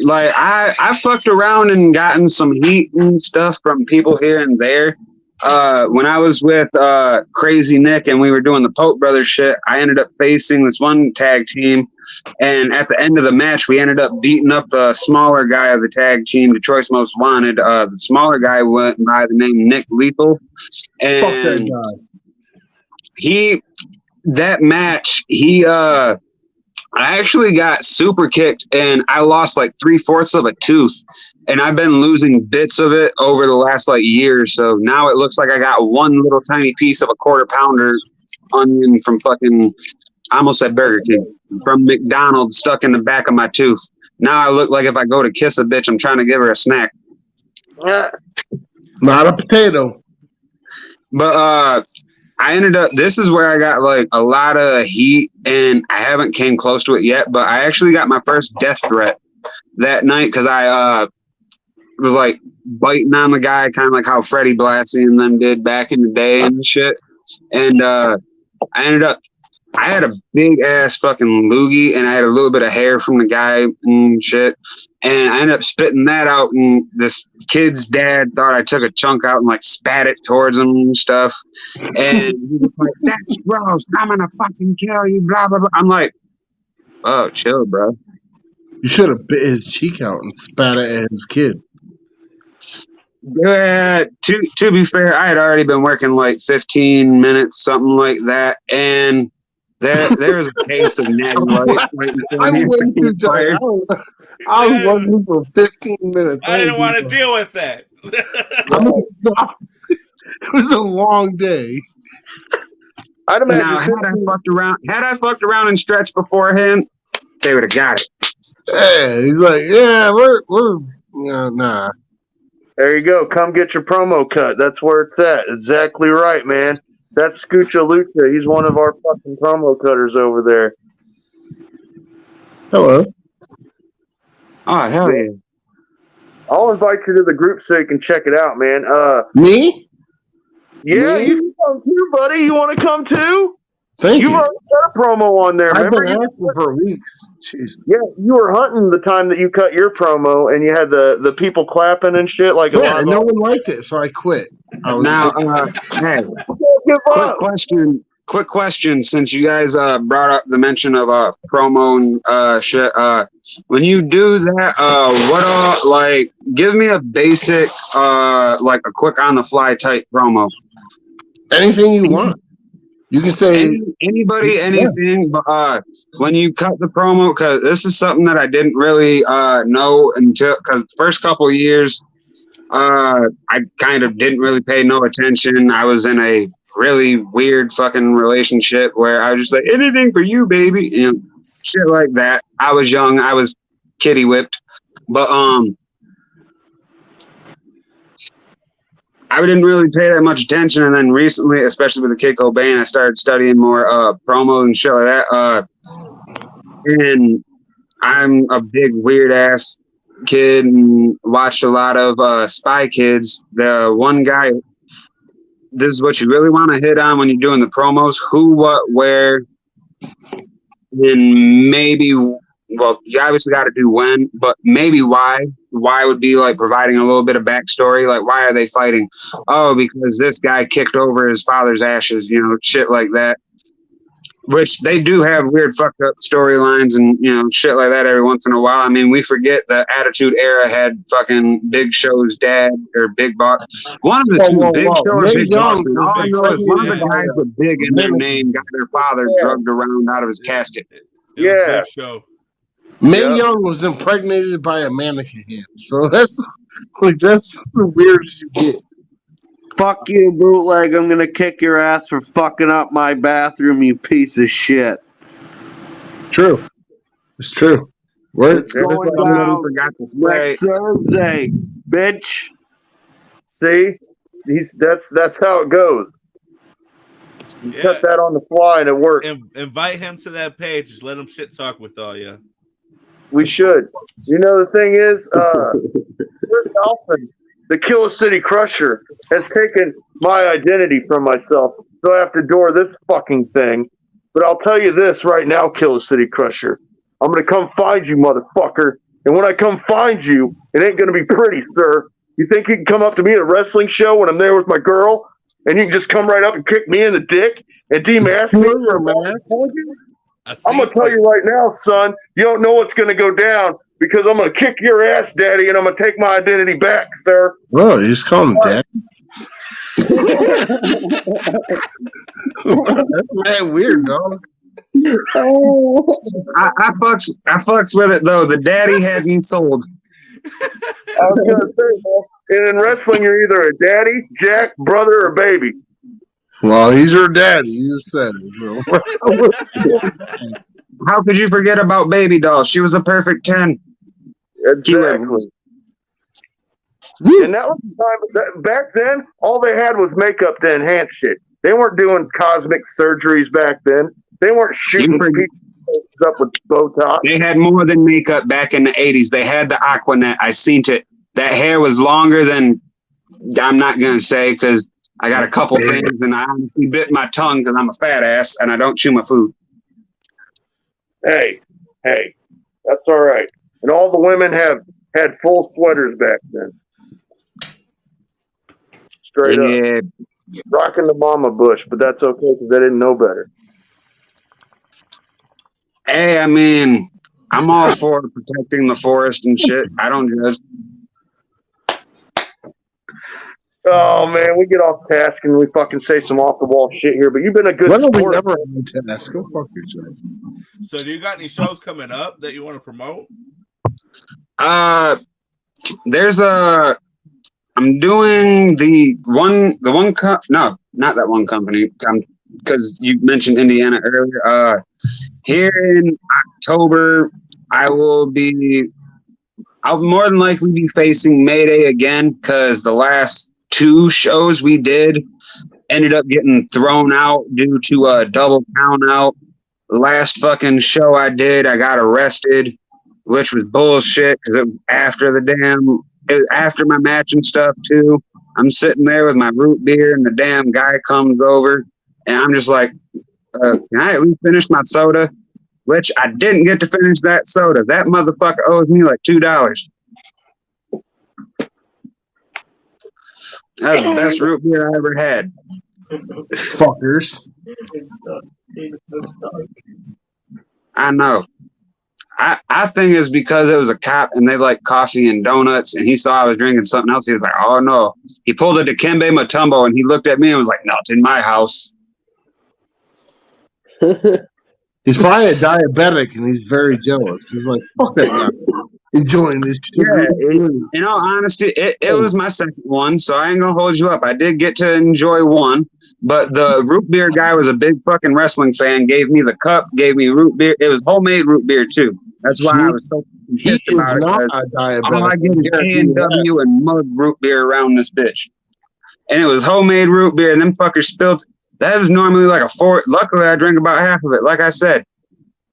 [SPEAKER 3] Like I fucked around and gotten some heat and stuff from people here and there. When I was with Crazy Nick and we were doing the Pope Brothers shit, I ended up facing this one tag team, and at the end of the match, we ended up beating up the smaller guy of the tag team, Detroit's Most Wanted. The smaller guy went by the name Nick Lethal, and
[SPEAKER 2] fuck that
[SPEAKER 3] guy. I actually got super kicked, and I lost like 3/4 of a tooth. And I've been losing bits of it over the last like year. So now it looks like I got one little tiny piece of a 1/4 pounder onion from fucking, I almost said Burger King, from McDonald's stuck in the back of my tooth. Now I look like if I go to kiss a bitch, I'm trying to give her a snack.
[SPEAKER 2] Not a potato.
[SPEAKER 3] But I ended up. This is where I got like a lot of heat, and I haven't came close to it yet. But I actually got my first death threat that night because I was like biting on the guy, kind of like how Freddie Blassie and them did back in the day and shit. And I ended up. I had a big ass fucking loogie, and I had a little bit of hair from the guy and shit. And I ended up spitting that out, and this kid's dad thought I took a chunk out and like spat it towards him and stuff. And he was like, "That's gross. I'm gonna fucking kill you." Blah blah blah. I'm like, "Oh, chill, bro."
[SPEAKER 2] You should have bit his cheek out and spat it at his kid.
[SPEAKER 3] To be fair, I had already been working like 15 minutes, something like that, and there was a case of Natty Light.
[SPEAKER 2] I was waiting for 15 minutes.
[SPEAKER 4] I didn't want to deal with that.
[SPEAKER 2] It was a long day.
[SPEAKER 1] I'd imagine
[SPEAKER 3] now, had I fucked around and stretched beforehand, they would have got it.
[SPEAKER 2] Yeah, he's like, yeah, we're nah.
[SPEAKER 1] There you go. Come get your promo cut. That's where it's at. Exactly right, man. That's Scoocha Lucha. He's one of our fucking promo cutters over there.
[SPEAKER 2] Hello.
[SPEAKER 3] Oh, hell yeah.
[SPEAKER 1] I'll invite you to the group so you can check it out, man.
[SPEAKER 2] Me?
[SPEAKER 1] Yeah,
[SPEAKER 2] Me?
[SPEAKER 1] you can come too, buddy. You want to come too?
[SPEAKER 2] Thank you.
[SPEAKER 1] You already got a promo on there,
[SPEAKER 2] I've
[SPEAKER 1] remember?
[SPEAKER 2] been asking for weeks. Jeez.
[SPEAKER 1] Yeah, you were hunting the time that you cut your promo, and you had the people clapping and shit. Like
[SPEAKER 2] Yeah, no one liked it, so I quit.
[SPEAKER 3] Now, hey, quick question. Since you guys brought up the mention of promo and shit, when you do that, give me a basic, like a quick on the fly type promo.
[SPEAKER 2] Anything you want. You can say
[SPEAKER 3] anybody, anything, but when you cut the promo, because this is something that I didn't really know until, because the first couple of years, I kind of didn't really pay no attention. I was in a really weird fucking relationship where I was just like, anything for you, baby, you know, shit like that. I was young, I was kitty whipped, but I didn't really pay that much attention, and then recently, especially with the kid COBAIN, I started studying more promo and shit like that. And I'm a big weird ass kid and watched a lot of Spy Kids. The one guy, this is what you really want to hit on when you're doing the promos: who, what, where, and maybe. Well, you obviously got to do when, but maybe why. Why would be like providing a little bit of backstory. Like, why are they fighting? Oh, because this guy kicked over his father's ashes, you know, shit like that. Which they do have weird fucked up storylines and, you know, shit like that every once in a while. I mean, we forget the Attitude Era had fucking Big Show's dad or Big Boss. One of the two, Big Show or Big Boss. All I know is one of the guys with Big in their name got their father drugged around out of his casket.
[SPEAKER 1] Yeah.
[SPEAKER 4] Big Show.
[SPEAKER 2] Mae Young was impregnated by a mannequin hand. So that's the weirdest you get.
[SPEAKER 5] Fuck you, bootleg. I'm gonna kick your ass for fucking up my bathroom, you piece of shit.
[SPEAKER 2] True. It's true.
[SPEAKER 5] It's going down
[SPEAKER 3] Forgot to spray.
[SPEAKER 5] next Thursday, bitch.
[SPEAKER 1] See, that's how it goes. You cut that on the fly and it works.
[SPEAKER 4] Invite him to that page. Just let him shit talk with all you.
[SPEAKER 1] We should. You know, the thing is, Chris Alfred, the Kill City Crusher, has taken my identity from myself. So I have to door this fucking thing. But I'll tell you this right now, Kill City Crusher. I'm going to come find you, motherfucker. And when I come find you, it ain't going to be pretty, sir. You think you can come up to me at a wrestling show when I'm there with my girl? And you can just come right up and kick me in the dick and demask me? I'm going to tell you right now, son, you don't know what's going to go down because I'm going to kick your ass, daddy, and I'm going to take my identity back, sir.
[SPEAKER 2] Oh, you just call him daddy? That's mad weird, dog.
[SPEAKER 3] I fucks with it, though. The daddy had me sold.
[SPEAKER 1] I was going to say, man, and in wrestling, you're either a daddy, jack, brother, or baby.
[SPEAKER 2] Well, he's your daddy. You just said it.
[SPEAKER 3] How could you forget about Baby Doll? She was a perfect 10.
[SPEAKER 1] Exactly. And that was the time. Back then, all they had was makeup to enhance shit. They weren't doing cosmic surgeries back then. They weren't shooting people up with Botox.
[SPEAKER 3] They had more than makeup back in the 80s. They had the Aquanet. I seen it. That hair was longer than, I'm not going to say because I got a couple things and I honestly bit my tongue because I'm a fat ass and I don't chew my food.
[SPEAKER 1] Hey, that's all right. And all the women had full sweaters back then. Straight up. Rocking the mama bush, but that's okay because they didn't know better.
[SPEAKER 3] Hey, I mean, I'm all for protecting the forest and shit. I don't judge.
[SPEAKER 1] Oh man, we get off task and we fucking say some off the wall shit here, but you've been a good sport.
[SPEAKER 2] We never on task. Go fuck yourself.
[SPEAKER 4] So, do you got any shows coming up that you want to promote?
[SPEAKER 3] I'm doing not that one company. Because you mentioned Indiana earlier. Here in October, I'll more than likely be facing Mayday again because the last 2 shows we did ended up getting thrown out due to a double count out. The last fucking show I did, I got arrested, which was bullshit because it was after my match and stuff too. I'm sitting there with my root beer and the damn guy comes over and I'm just like, can I at least finish my soda? Which I didn't get to finish that soda. That motherfucker owes me like $2. That was the best root beer I ever had.
[SPEAKER 2] Fuckers.
[SPEAKER 3] I know. I think it's because it was a cop and they like coffee and donuts and he saw I was drinking something else. He was like, oh no. He pulled a Dikembe Mutombo and he looked at me and was like, no, it's in my house.
[SPEAKER 2] He's probably a diabetic and he's very jealous. He's like, fuck that guy. Enjoying this shit.
[SPEAKER 3] Yeah, in all honesty, it was my second one, so I ain't gonna hold you up. I did get to enjoy one, but the root beer guy was a big fucking wrestling fan, gave me the cup, gave me root beer. It was homemade root beer too. That's why I was so pissed about it. All I get is A&W and mug root beer around this bitch. And it was homemade root beer, and them fuckers spilled. That was normally like a 4. Luckily, I drank about half of it. Like I said,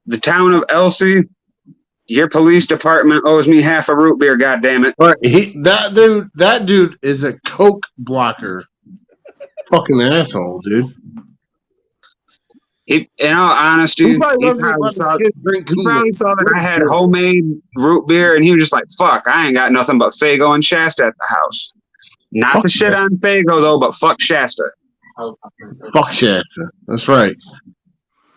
[SPEAKER 3] the town of Elsie, your police department owes me half a root beer, goddammit.
[SPEAKER 2] But that dude is a coke blocker. Fucking asshole, dude.
[SPEAKER 3] In all honesty, he probably saw that I had homemade root beer, and he was just like, fuck, I ain't got nothing but Faygo and Shasta at the house. Not the shit on Faygo, though, but fuck Shasta.
[SPEAKER 2] Fuck Shasta. That's right.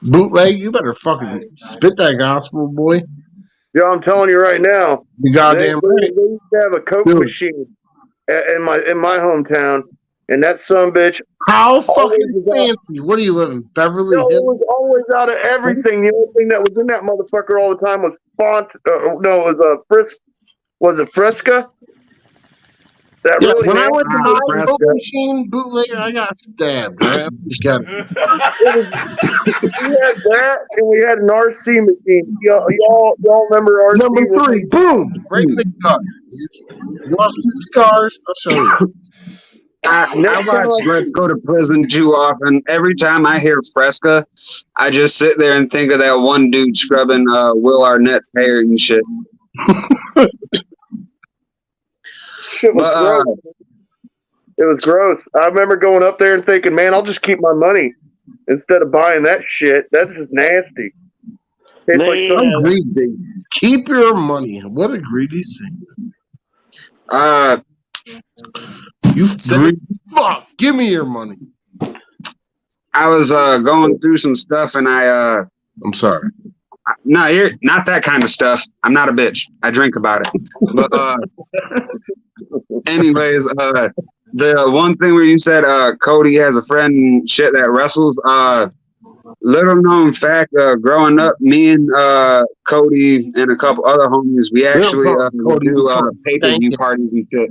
[SPEAKER 2] Bootleg, you better fucking spit that gospel, boy.
[SPEAKER 1] Yo, I'm telling you right now.
[SPEAKER 2] You goddamn right.
[SPEAKER 1] They used to have a Coke machine in my hometown, and that sumbitch.
[SPEAKER 2] How fucking fancy? What do you live in? Beverly Hills?
[SPEAKER 1] It was always out of everything. The only thing that was in that motherfucker all the time was font. Was it Fresca? That
[SPEAKER 2] yeah,
[SPEAKER 1] really
[SPEAKER 2] when I went to my Coke machine bootlegger, I got stabbed. Right?
[SPEAKER 1] We had that, and we had an RC machine. Y'all remember RC?
[SPEAKER 2] Number 3, boom, right in the gut. You want to see the scars? I'll show you.
[SPEAKER 3] I watch Let's Go to Prison too often. Every time I hear Fresca, I just sit there and think of that one dude scrubbing Will Arnett's hair and shit.
[SPEAKER 1] Shit was gross. It was gross. I remember going up there and thinking, man, I'll just keep my money instead of buying that shit. That's just nasty. It's like so
[SPEAKER 2] greedy. Keep your money. What a greedy thing. You greedy fuck. Give me your money.
[SPEAKER 3] I was going through some stuff and
[SPEAKER 2] I'm sorry.
[SPEAKER 3] No, you're not that kind of stuff. I'm not a bitch. I drink about it. But anyways, the one thing where you said Cody has a friend and shit that wrestles, little known fact, growing up, me and Cody and a couple other homies, we actually do pay-per-view parties and shit.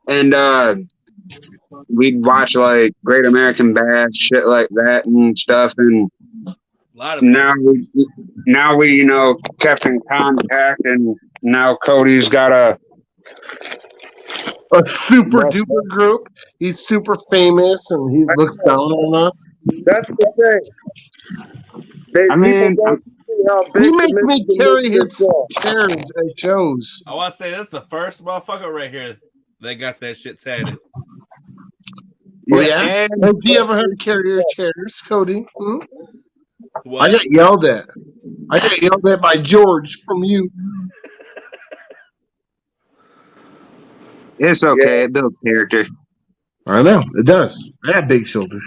[SPEAKER 3] And we'd watch like Great American Bash, shit like that and stuff. And now we kept in contact, and Now Cody's got a
[SPEAKER 2] super duper group. He's super famous and he looks down on us.
[SPEAKER 1] That's the thing. People don't see how big
[SPEAKER 2] He makes
[SPEAKER 1] the
[SPEAKER 2] me
[SPEAKER 1] Michigan
[SPEAKER 2] carry
[SPEAKER 1] Misfits
[SPEAKER 2] his
[SPEAKER 1] are.
[SPEAKER 2] chairs at shows.
[SPEAKER 4] I want to say this is the first motherfucker right here that got that shit tatted.
[SPEAKER 2] Oh, yeah? Has he ever had to carry your chairs, Cody?
[SPEAKER 4] What?
[SPEAKER 2] I got yelled at. I got yelled at by George from you.
[SPEAKER 3] It's okay. It builds character.
[SPEAKER 2] I know. It does. I have big shoulders.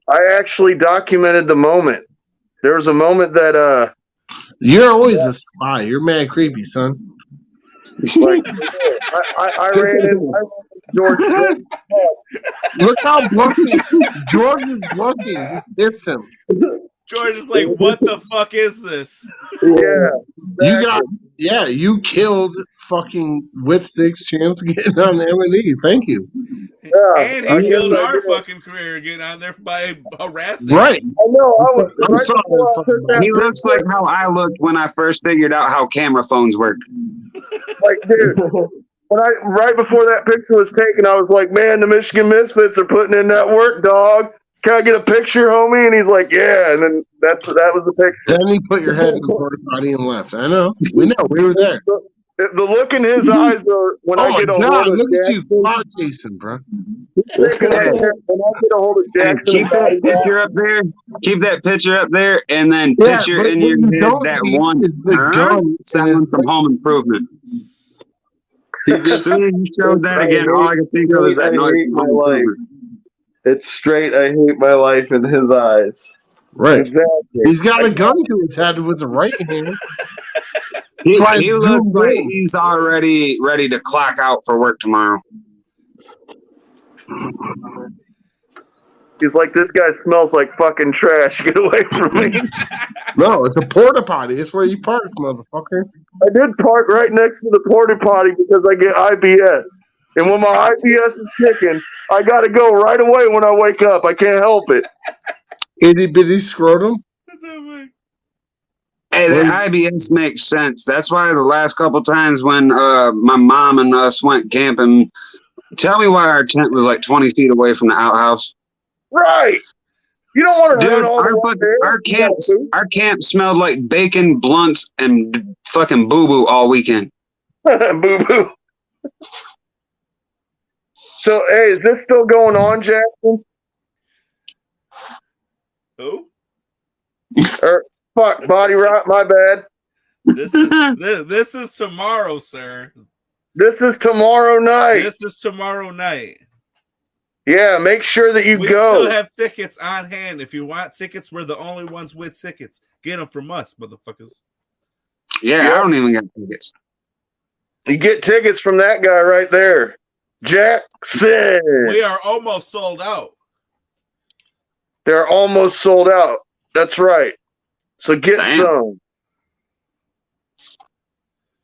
[SPEAKER 1] I actually documented the moment. There was a moment that
[SPEAKER 2] You're always a spy. You're mad creepy, son.
[SPEAKER 1] like I ran in George.
[SPEAKER 2] Look how blushing. George is blushing. It's him.
[SPEAKER 4] George is like, what the fuck is this?
[SPEAKER 1] Yeah.
[SPEAKER 2] You killed fucking Whip Six Chance getting on M&E. Thank you.
[SPEAKER 1] Yeah,
[SPEAKER 4] And he killed our fucking career getting on there by harassing.
[SPEAKER 2] Right.
[SPEAKER 1] I know.
[SPEAKER 2] I'm sorry.
[SPEAKER 3] He looks like how I looked when I first figured out how camera phones work.
[SPEAKER 1] Like, dude, right before that picture was taken, I was like, man, the Michigan Misfits are putting in that work, dog. Can I get a picture, homie? And he's like, yeah. And then that was the picture.
[SPEAKER 2] Then he put your head in the porta potty and left. I know. We know. We were there.
[SPEAKER 1] The look in his eyes are when I get a hold of
[SPEAKER 2] look
[SPEAKER 1] Jackson.
[SPEAKER 2] at you, cloud chasing, bro.
[SPEAKER 1] When I get a hold of Jackson,
[SPEAKER 3] Keep that picture up there. Keep that picture up there, and then picture in your head that one someone from Home Improvement. As soon as you showed that again, all I could think of is that noise from Home Improvement.
[SPEAKER 5] It's straight. I hate my life in his eyes.
[SPEAKER 2] Right.
[SPEAKER 1] Exactly.
[SPEAKER 2] He's got a gun to his head with the right hand.
[SPEAKER 3] He looks like he's already ready to clock out for work tomorrow.
[SPEAKER 1] He's like, this guy smells like fucking trash. Get away from me.
[SPEAKER 2] No, it's a porta potty. It's where you park, motherfucker.
[SPEAKER 1] I did park right next to the porta potty because I get IBS. And when my IBS is kicking, I got to go right away when I wake up. I can't help it.
[SPEAKER 2] Itty bitty scrotum.
[SPEAKER 3] Hey, that IBS makes sense. That's why the last couple times when my mom and us went camping, tell me why our tent was like 20 feet away from the outhouse.
[SPEAKER 1] Right. You don't want to run all the way there.
[SPEAKER 3] Our camp smelled like bacon, blunts, and fucking boo-boo all weekend.
[SPEAKER 1] Boo-boo. So, hey, is this still going on, Jackson?
[SPEAKER 4] Who?
[SPEAKER 1] Or fuck, body rot. My bad.
[SPEAKER 4] This is tomorrow, sir.
[SPEAKER 1] This is tomorrow night.
[SPEAKER 4] This is tomorrow night.
[SPEAKER 1] Yeah, make sure that you
[SPEAKER 4] we
[SPEAKER 1] go.
[SPEAKER 4] We still have tickets on hand. If you want tickets, we're the only ones with tickets. Get them from us, motherfuckers.
[SPEAKER 3] Yeah, I don't even got tickets.
[SPEAKER 1] You get tickets from that guy right there, Jackson.
[SPEAKER 4] We are almost sold out.
[SPEAKER 1] They're almost sold out. That's right. So get some.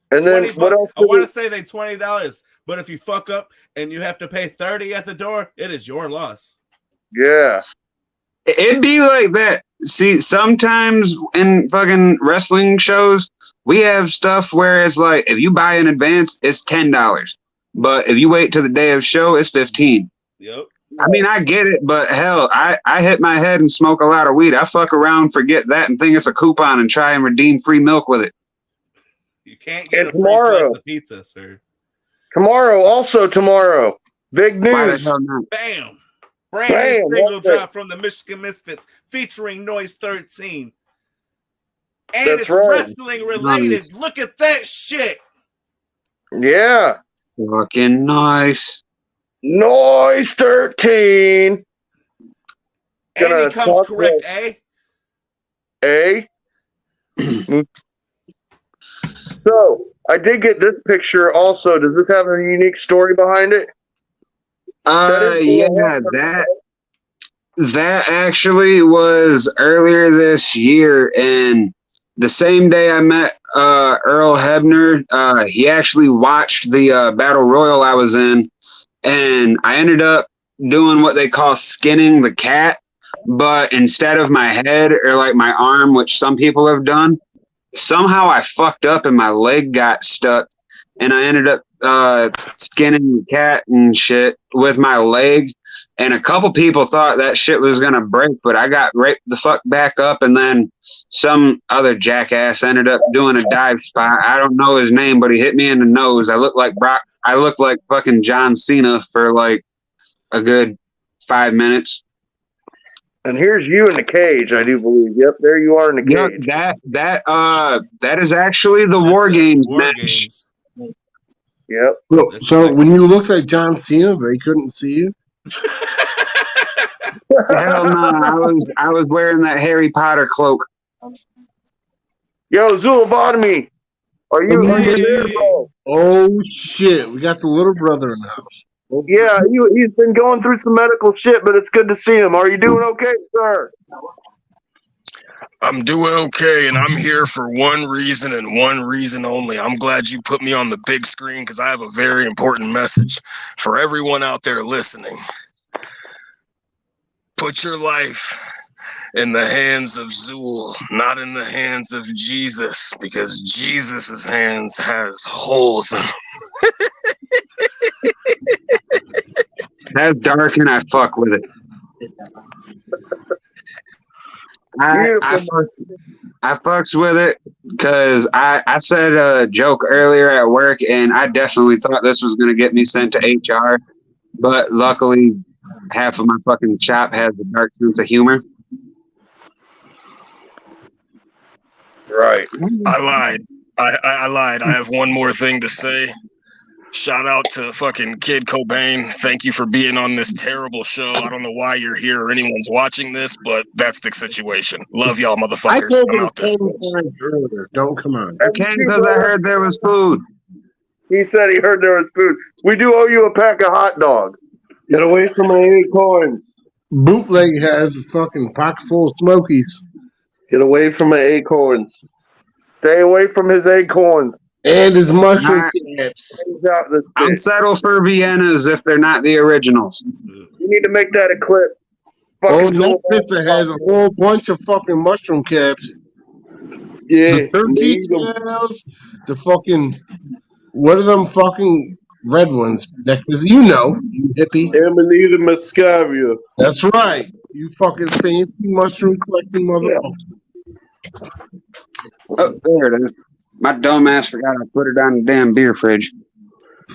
[SPEAKER 1] And then what else?
[SPEAKER 4] I want to say they $20, but if you fuck up and you have to pay $30 at the door, it is your loss.
[SPEAKER 1] Yeah.
[SPEAKER 3] It'd be like that. See, sometimes in fucking wrestling shows, we have stuff where it's like if you buy in advance, it's $10. But if you wait till the day of show, it's $15.
[SPEAKER 4] Yep.
[SPEAKER 3] I mean, I get it, but hell, I hit my head and smoke a lot of weed. I fuck around, forget that, and think it's a coupon and try and redeem free milk with it.
[SPEAKER 4] You can't get a free slice of pizza, sir.
[SPEAKER 1] Tomorrow. Big news.
[SPEAKER 4] Bam. Brand new single drop from the Michigan Misfits featuring Noise 13. And it's wrestling related. Nice. Look at that shit.
[SPEAKER 1] Yeah.
[SPEAKER 3] Fucking nice.
[SPEAKER 1] Noise 13.
[SPEAKER 4] And he comes correct,
[SPEAKER 1] A. So, I did get this picture also. Does this have a unique story behind it?
[SPEAKER 3] That actually was earlier this year, and the same day I met Earl Hebner, he actually watched the Battle Royal I was in, and I ended up doing what they call skinning the cat, but instead of my head or like my arm, which some people have done, somehow I fucked up and my leg got stuck, and I ended up skinning the cat and shit with my leg. And a couple people thought that shit was gonna break, but I got right the fuck back up, and then some other jackass ended up doing a dive spot. I don't know his name, but he hit me in the nose. I looked like Brock. I looked like fucking John Cena for like a good 5 minutes.
[SPEAKER 1] And here's you in the cage, I do believe. Yep, there you are in the cage.
[SPEAKER 3] Yep, that is actually the War Games match.
[SPEAKER 1] Yep.
[SPEAKER 2] So when you looked like John Cena, they couldn't see you?
[SPEAKER 3] Hell no, I was wearing that Harry Potter cloak.
[SPEAKER 1] Yo, Zulobotomy, are you there, bro?
[SPEAKER 2] Oh shit, we got the little brother in the house.
[SPEAKER 1] Yeah, he's been going through some medical shit, but it's good to see him. Are you doing okay, sir?
[SPEAKER 6] I'm doing okay, and I'm here for one reason and one reason only. I'm glad you put me on the big screen because I have a very important message for everyone out there listening. Put your life in the hands of Zool, not in the hands of Jesus, because Jesus' hands has holes in them.
[SPEAKER 3] That's dark, and I fuck with it. I fucks with it because I said a joke earlier at work, and I definitely thought this was going to get me sent to HR, but luckily half of my fucking shop has a dark sense of humor.
[SPEAKER 1] Right.
[SPEAKER 6] I lied. I lied. I have one more thing to say. Shout out to fucking Kid Cobain. Thank you for being on this terrible show. I don't know why you're here or anyone's watching this, but that's the situation. Love y'all, motherfuckers. I'm out this
[SPEAKER 2] earlier. Don't come on.
[SPEAKER 3] I came because I heard there was food.
[SPEAKER 1] He said he heard there was food. We do owe you a pack of hot dogs.
[SPEAKER 5] Get away from my acorns.
[SPEAKER 2] Bootleg has a fucking pocket full of Smokies.
[SPEAKER 5] Get away from my acorns.
[SPEAKER 1] Stay away from his acorns.
[SPEAKER 2] And his mushroom caps.
[SPEAKER 3] I'll settle for Viennas if they're not the originals.
[SPEAKER 1] You need to make that a clip.
[SPEAKER 2] That pizza has a whole bunch of fucking mushroom caps.
[SPEAKER 5] Yeah.
[SPEAKER 2] The turkey tails, the fucking, what are them fucking red ones? Because you know, you hippie.
[SPEAKER 5] Amanita muscaria.
[SPEAKER 2] That's right. You fucking fancy mushroom collecting motherfucker.
[SPEAKER 3] Oh, there it is. My dumb ass forgot I put it on the damn beer fridge.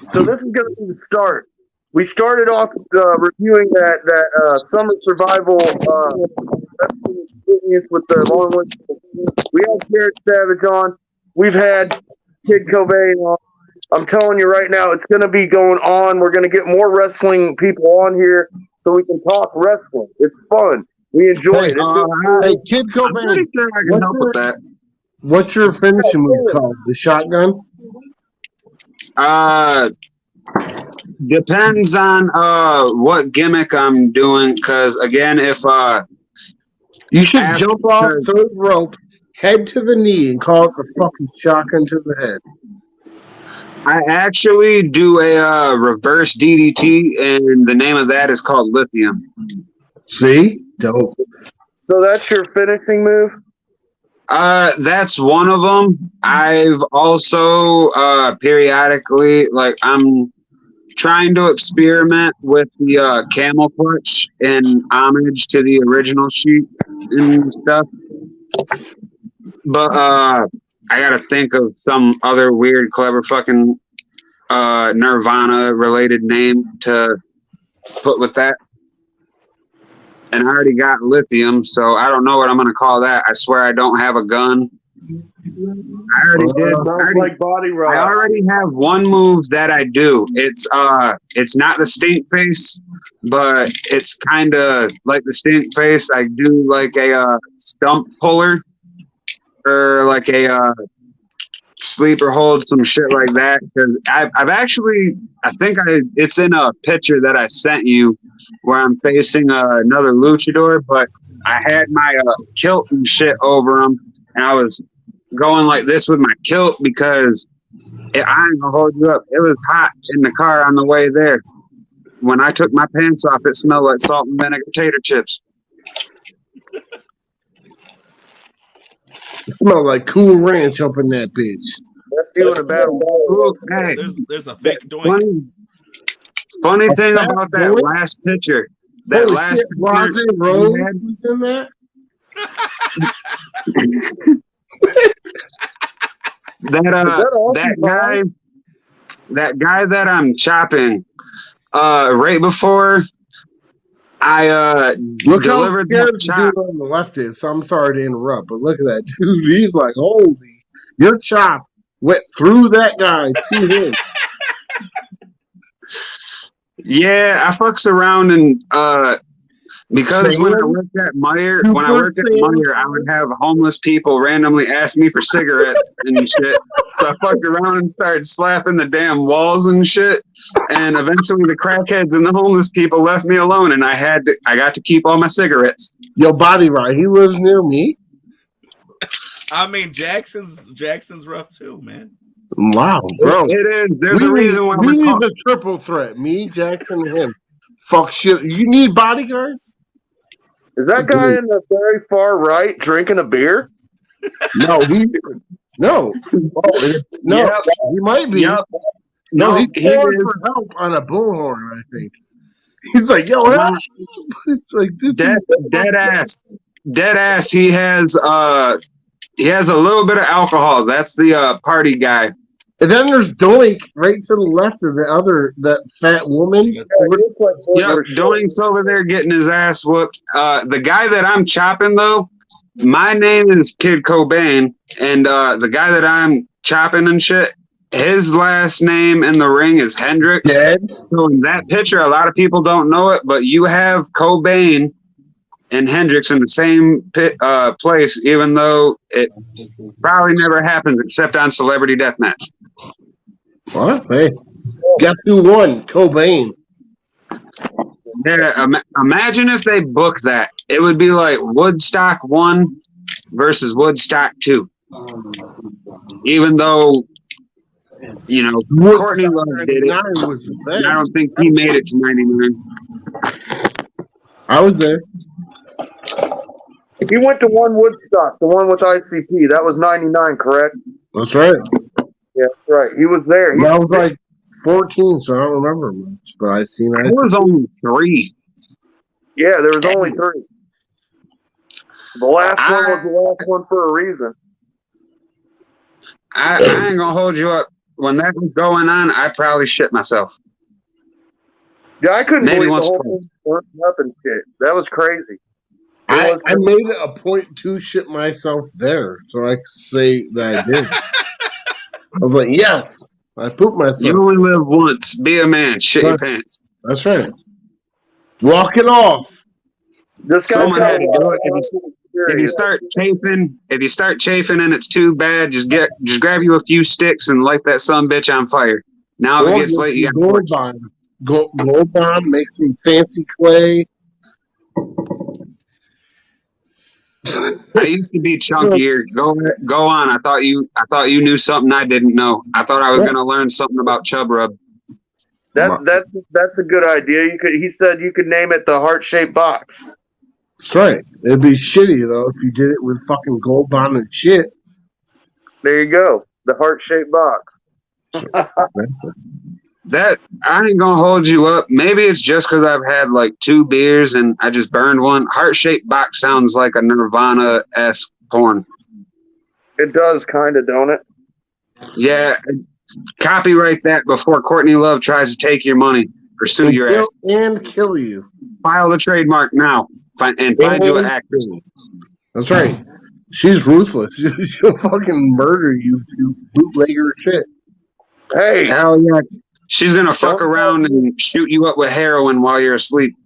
[SPEAKER 1] So this is going to be the start. We started off reviewing that summer survival experience with the Longwood. We had Jared Savage on. We've had Kid Cobain on. I'm telling you right now, it's going to be going on. We're going to get more wrestling people on here so we can talk wrestling. It's fun. We enjoy it.
[SPEAKER 2] Hey, Kid Cobain,
[SPEAKER 3] I'm pretty sure I can help with that.
[SPEAKER 2] What's your finishing move called? The shotgun?
[SPEAKER 3] Depends on what gimmick I'm doing. Because again, if
[SPEAKER 2] you should jump off third rope, head to the knee, and call it the fucking shotgun to the head.
[SPEAKER 3] I actually do a reverse DDT, and the name of that is called Lithium.
[SPEAKER 2] See, dope.
[SPEAKER 1] So that's your finishing move.
[SPEAKER 3] That's one of them. I've also periodically, like, I'm trying to experiment with the camel clutch in homage to the original sheet and stuff. But I gotta think of some other weird, clever fucking Nirvana related name to put with that. And I already got Lithium, so I don't know what I'm going to call that. I swear I don't have a gun. I already did. I already have one move that I do. It's not the stink face, but it's kind of like the stink face. I do like a stump puller or like a sleeper hold, some shit like that. Because I've actually, it's in a picture that I sent you, where I'm facing another luchador, but I had my kilt and shit over him, and I was going like this with my kilt because I ain't gonna hold you up. It was hot in the car on the way there. When I took my pants off, it smelled like salt and vinegar tater chips.
[SPEAKER 2] It smelled like Cool Ranch up in that bitch.
[SPEAKER 1] That's you in a battle.
[SPEAKER 3] Hey,
[SPEAKER 4] There's a fake doink.
[SPEAKER 3] funny
[SPEAKER 2] A
[SPEAKER 3] thing
[SPEAKER 2] fat
[SPEAKER 3] about that
[SPEAKER 2] doink?
[SPEAKER 3] last picture. That
[SPEAKER 2] Holy
[SPEAKER 3] last
[SPEAKER 2] shit, Rose
[SPEAKER 3] picture
[SPEAKER 2] Rose
[SPEAKER 3] you had,
[SPEAKER 2] was in that?
[SPEAKER 3] that guy that I'm chopping, right before I
[SPEAKER 2] Look how
[SPEAKER 3] delivered
[SPEAKER 2] scared
[SPEAKER 3] that
[SPEAKER 2] the
[SPEAKER 3] chop.
[SPEAKER 2] dude on the left is. So I'm sorry to interrupt, but look at that dude. He's like, holy, your chop went through that guy to him.
[SPEAKER 3] Yeah, I fucks around and because when I
[SPEAKER 2] Sam?
[SPEAKER 3] worked at Meyer,
[SPEAKER 2] Super Sam?
[SPEAKER 3] I would have homeless people randomly ask me for cigarettes and shit. So I fucked around and started slapping the damn walls and shit. And eventually the crackheads and the homeless people left me alone, and I got to keep all my cigarettes.
[SPEAKER 2] Yo, body right. He lives near me.
[SPEAKER 4] I mean, Jackson's rough too, man.
[SPEAKER 2] Wow, bro.
[SPEAKER 3] It is. There's a reason why
[SPEAKER 2] we
[SPEAKER 3] we're
[SPEAKER 2] need
[SPEAKER 3] called.
[SPEAKER 2] the triple threat. Me, Jackson, and him. Fuck shit. You need bodyguards?
[SPEAKER 1] Is that guy in the very far right drinking a beer?
[SPEAKER 2] No, no. No,
[SPEAKER 3] Yep.
[SPEAKER 2] he might be.
[SPEAKER 3] Yep.
[SPEAKER 2] No, he's
[SPEAKER 3] he
[SPEAKER 2] calling
[SPEAKER 3] is.
[SPEAKER 2] for help on a bullhorn, I think. He's like, yo, help. It's like this
[SPEAKER 3] Dead ass. He has a little bit of alcohol. That's the party guy.
[SPEAKER 2] And then there's Doink right to the left of that fat woman.
[SPEAKER 3] Yep, Doink's over there getting his ass whooped. The guy that I'm chopping though, my name is Kid Cobain, and the guy that I'm chopping and shit, his last name in the ring is Hendrix.
[SPEAKER 2] Dead.
[SPEAKER 3] So in that picture, a lot of people don't know it, but you have Cobain and Hendrix in the same place, even though it probably never happens except on Celebrity Deathmatch.
[SPEAKER 2] What? Hey, guess who won? Cobain.
[SPEAKER 3] Yeah, imagine if they book that. It would be like Woodstock 1 versus Woodstock 2. Even though, you know, Courtney Love did it.
[SPEAKER 2] Was the best.
[SPEAKER 3] I don't think he made it to 99.
[SPEAKER 2] I was there.
[SPEAKER 1] He went to one Woodstock, the one with ICP. That was 99, correct?
[SPEAKER 2] That's right.
[SPEAKER 1] Yeah, that's right. He was there.
[SPEAKER 2] I was like 14, so I don't remember much. But I seen
[SPEAKER 3] There was only 3.
[SPEAKER 1] Yeah, there was only 3. The last one was the last one for a reason.
[SPEAKER 3] I ain't gonna hold you up. When that was going on, I probably shit myself.
[SPEAKER 1] Yeah, I couldn't
[SPEAKER 3] Maybe
[SPEAKER 1] believe
[SPEAKER 3] once
[SPEAKER 1] the whole thing was nothing shit. That was crazy.
[SPEAKER 2] I made it a point to shit myself there, so I could say that I did. I was like, yes, I pooped myself.
[SPEAKER 3] You only live once. Be a man. Shit your pants.
[SPEAKER 2] That's right. Walk it off.
[SPEAKER 1] This guy
[SPEAKER 3] Someone had to do it. If you start chafing and it's too bad, just grab you a few sticks and light that son bitch on fire. Now if it gets late, you
[SPEAKER 2] gold bomb. Gold bomb, make some fancy clay.
[SPEAKER 3] I used to be chunkier. Go on. I thought you knew something I didn't know. I thought I was gonna learn something about chub rub.
[SPEAKER 1] That's a good idea. He said you could name it the heart-shaped box.
[SPEAKER 2] That's right. It'd be shitty though if you did it with fucking gold bond and shit.
[SPEAKER 1] There you go. The heart-shaped box.
[SPEAKER 3] That I ain't gonna hold you up. Maybe it's just because I've had like 2 beers and I just burned one. Heart-shaped box sounds like a Nirvana-esque porn.
[SPEAKER 1] It does kind of, don't it?
[SPEAKER 3] Yeah. Copyright that before Courtney Love tries to take your money or sue your ass.
[SPEAKER 2] And kill you.
[SPEAKER 3] File the trademark now find you an actress.
[SPEAKER 2] That's right. She's ruthless. She'll fucking murder you if you bootlegger shit.
[SPEAKER 1] Hey.
[SPEAKER 3] Hell yeah. She's going to fuck around and shoot you up with heroin while you're asleep.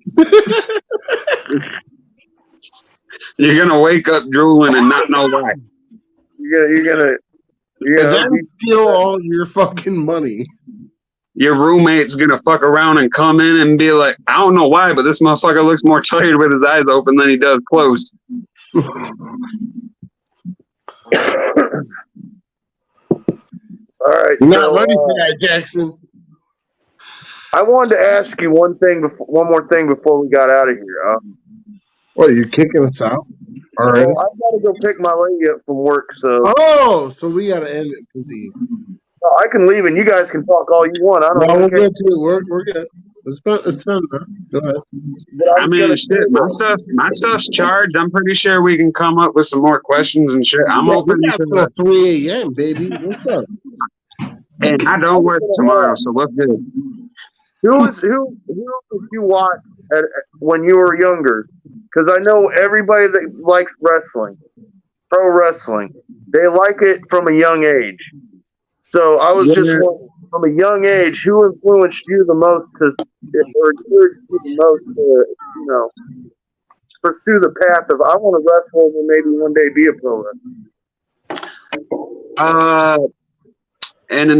[SPEAKER 3] You're going to wake up drooling and not know why.
[SPEAKER 1] You're gonna
[SPEAKER 2] steal all your fucking money.
[SPEAKER 3] Your roommate's going to fuck around and come in and be like, I don't know why, but this motherfucker looks more tired with his eyes open than he does closed.
[SPEAKER 1] All right.
[SPEAKER 2] You're not ready for that, Jackson.
[SPEAKER 1] I wanted to ask you one more thing before we got out of here.
[SPEAKER 2] What, you're kicking us out? All right.
[SPEAKER 1] Well, I've got to go pick my lady up from work, so
[SPEAKER 2] So we gotta end it because
[SPEAKER 1] I can leave and you guys can talk all you want. I don't
[SPEAKER 2] we're
[SPEAKER 1] care.
[SPEAKER 2] good too. We're good. It's fun, man. Go ahead.
[SPEAKER 1] But
[SPEAKER 3] I mean, shit, my stuff's charged. I'm pretty sure we can come up with some more questions and shit. I'm open
[SPEAKER 2] We got
[SPEAKER 3] to
[SPEAKER 2] till 3 a.m., baby. What's up?
[SPEAKER 3] And I don't work tomorrow, so what's good?
[SPEAKER 1] Who did you watch when you were younger? Because I know everybody that likes wrestling, pro wrestling, they like it from a young age. So I was just wondering, from a young age, who influenced you the most or encouraged you the most to, pursue the path of I want to wrestle and maybe one day be a pro wrestler?
[SPEAKER 3] And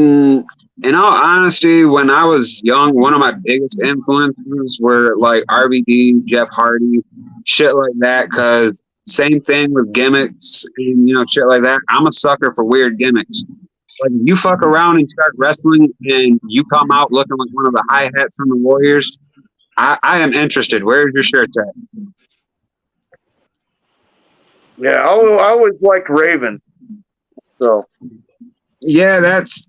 [SPEAKER 3] in all honesty, when I was young, one of my biggest influences were like RVD, Jeff Hardy, shit like that. Cause same thing with gimmicks and shit like that. I'm a sucker for weird gimmicks. Like if you fuck around and start wrestling and you come out looking like one of the hi hats from the Warriors, I am interested. Where's your shirt at?
[SPEAKER 1] Yeah, I always liked Raven. So
[SPEAKER 3] yeah, that's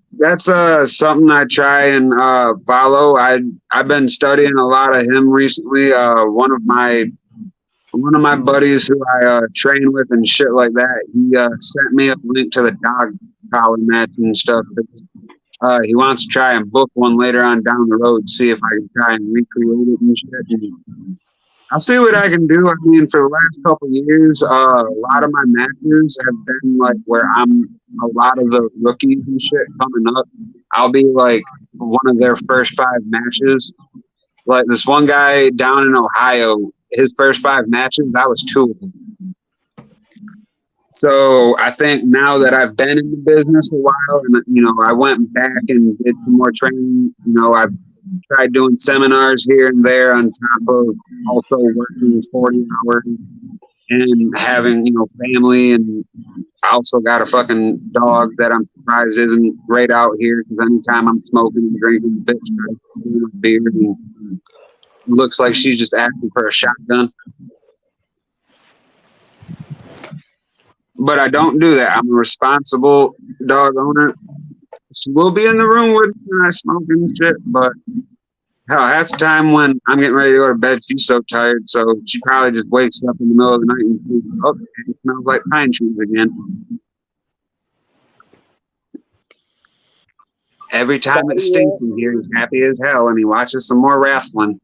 [SPEAKER 3] something I try and follow. I've been studying a lot of him recently. One of my buddies who I train with and shit like that, he sent me a link to the dog collar match and stuff. He wants to try and book one later on down the road, see if I can try and recreate it and shit. And I'll see what I can do. I mean, for the last couple of years, a lot of my matches have been like where I'm a lot of the rookies and shit coming up. I'll be like one of their first 5 matches. Like this one guy down in Ohio, his first 5 matches, I was 2 of them. So I think now that I've been in the business a while, and I went back and did some more training. I've tried doing seminars here and there on top of also working 40 hours and having family, and I also got a fucking dog that I'm surprised isn't right out here because anytime I'm smoking and drinking, the bitch tries to steal my beer and it looks like she's just asking for a shotgun. But I don't do that. I'm a responsible dog owner. She will be in the room with me when I smoke and shit, but hell, half the time when I'm getting ready to go to bed, she's so tired, so she probably just wakes up in the middle of the night and thinks, oh, it smells like pine trees again. Every time it stinks in here, he's happy as hell, and he watches some more wrestling.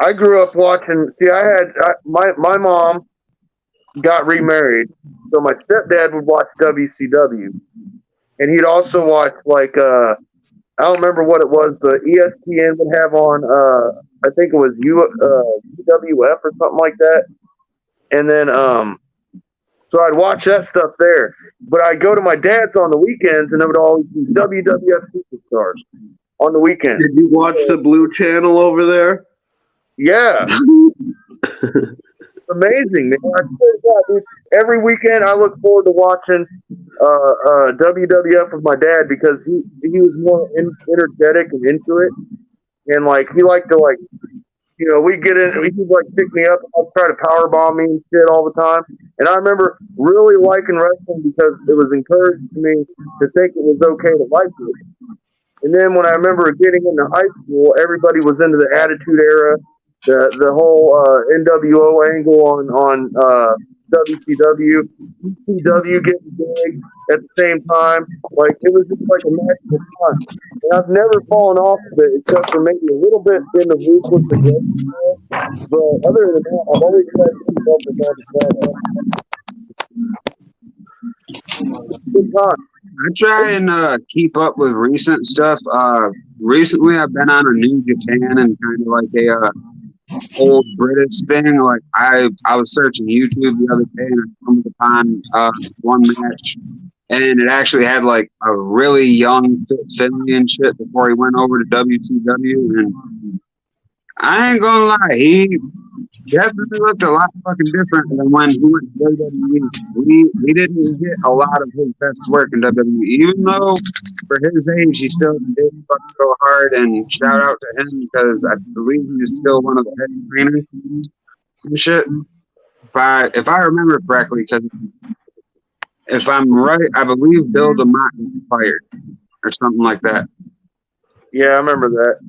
[SPEAKER 1] I grew up watching. See, my mom got remarried, so my stepdad would watch WCW, and he'd also watch like I don't remember what it was, but ESPN would have on I think it was UWF or something like that, and then so I'd watch that stuff there. But I'd go to my dad's on the weekends, and it would always be WWF Superstars on the weekends.
[SPEAKER 5] Did you watch the Blue Channel over there?
[SPEAKER 1] Yeah. Amazing, man. I swear to God, dude, every weekend I look forward to watching WWF with my dad because he was more energetic and into it, and like he liked to we get in, he'd like pick me up and try to power bomb me and shit all the time. And I remember really liking wrestling because it was encouraged to me to think it was okay to like it. And then when I remember getting into high school, everybody was into the Attitude Era. The whole NWO angle on WCW, ECW getting big at the same time. Like, it was just like a magical time. And I've never fallen off of it except for maybe a little bit in the week with the game. But other than that, I've always tried to keep up with that. Good time.
[SPEAKER 3] I try and keep up with recent stuff. Recently, I've been on a New Japan and kind of like a old British thing. Like I was searching YouTube the other day and I stumbled upon one match, and it actually had like a really young fit Finley and shit before he went over to WCW. And I ain't gonna lie, he definitely looked a lot fucking different than when he went to WWE. He didn't get a lot of his best work in WWE, even though for his age he still did fuck so hard. And shout out to him because I believe he's still one of the head trainers and shit. if I remember correctly, because if I'm right, I believe Bill DeMott was fired or something like that.
[SPEAKER 1] Yeah, I remember that.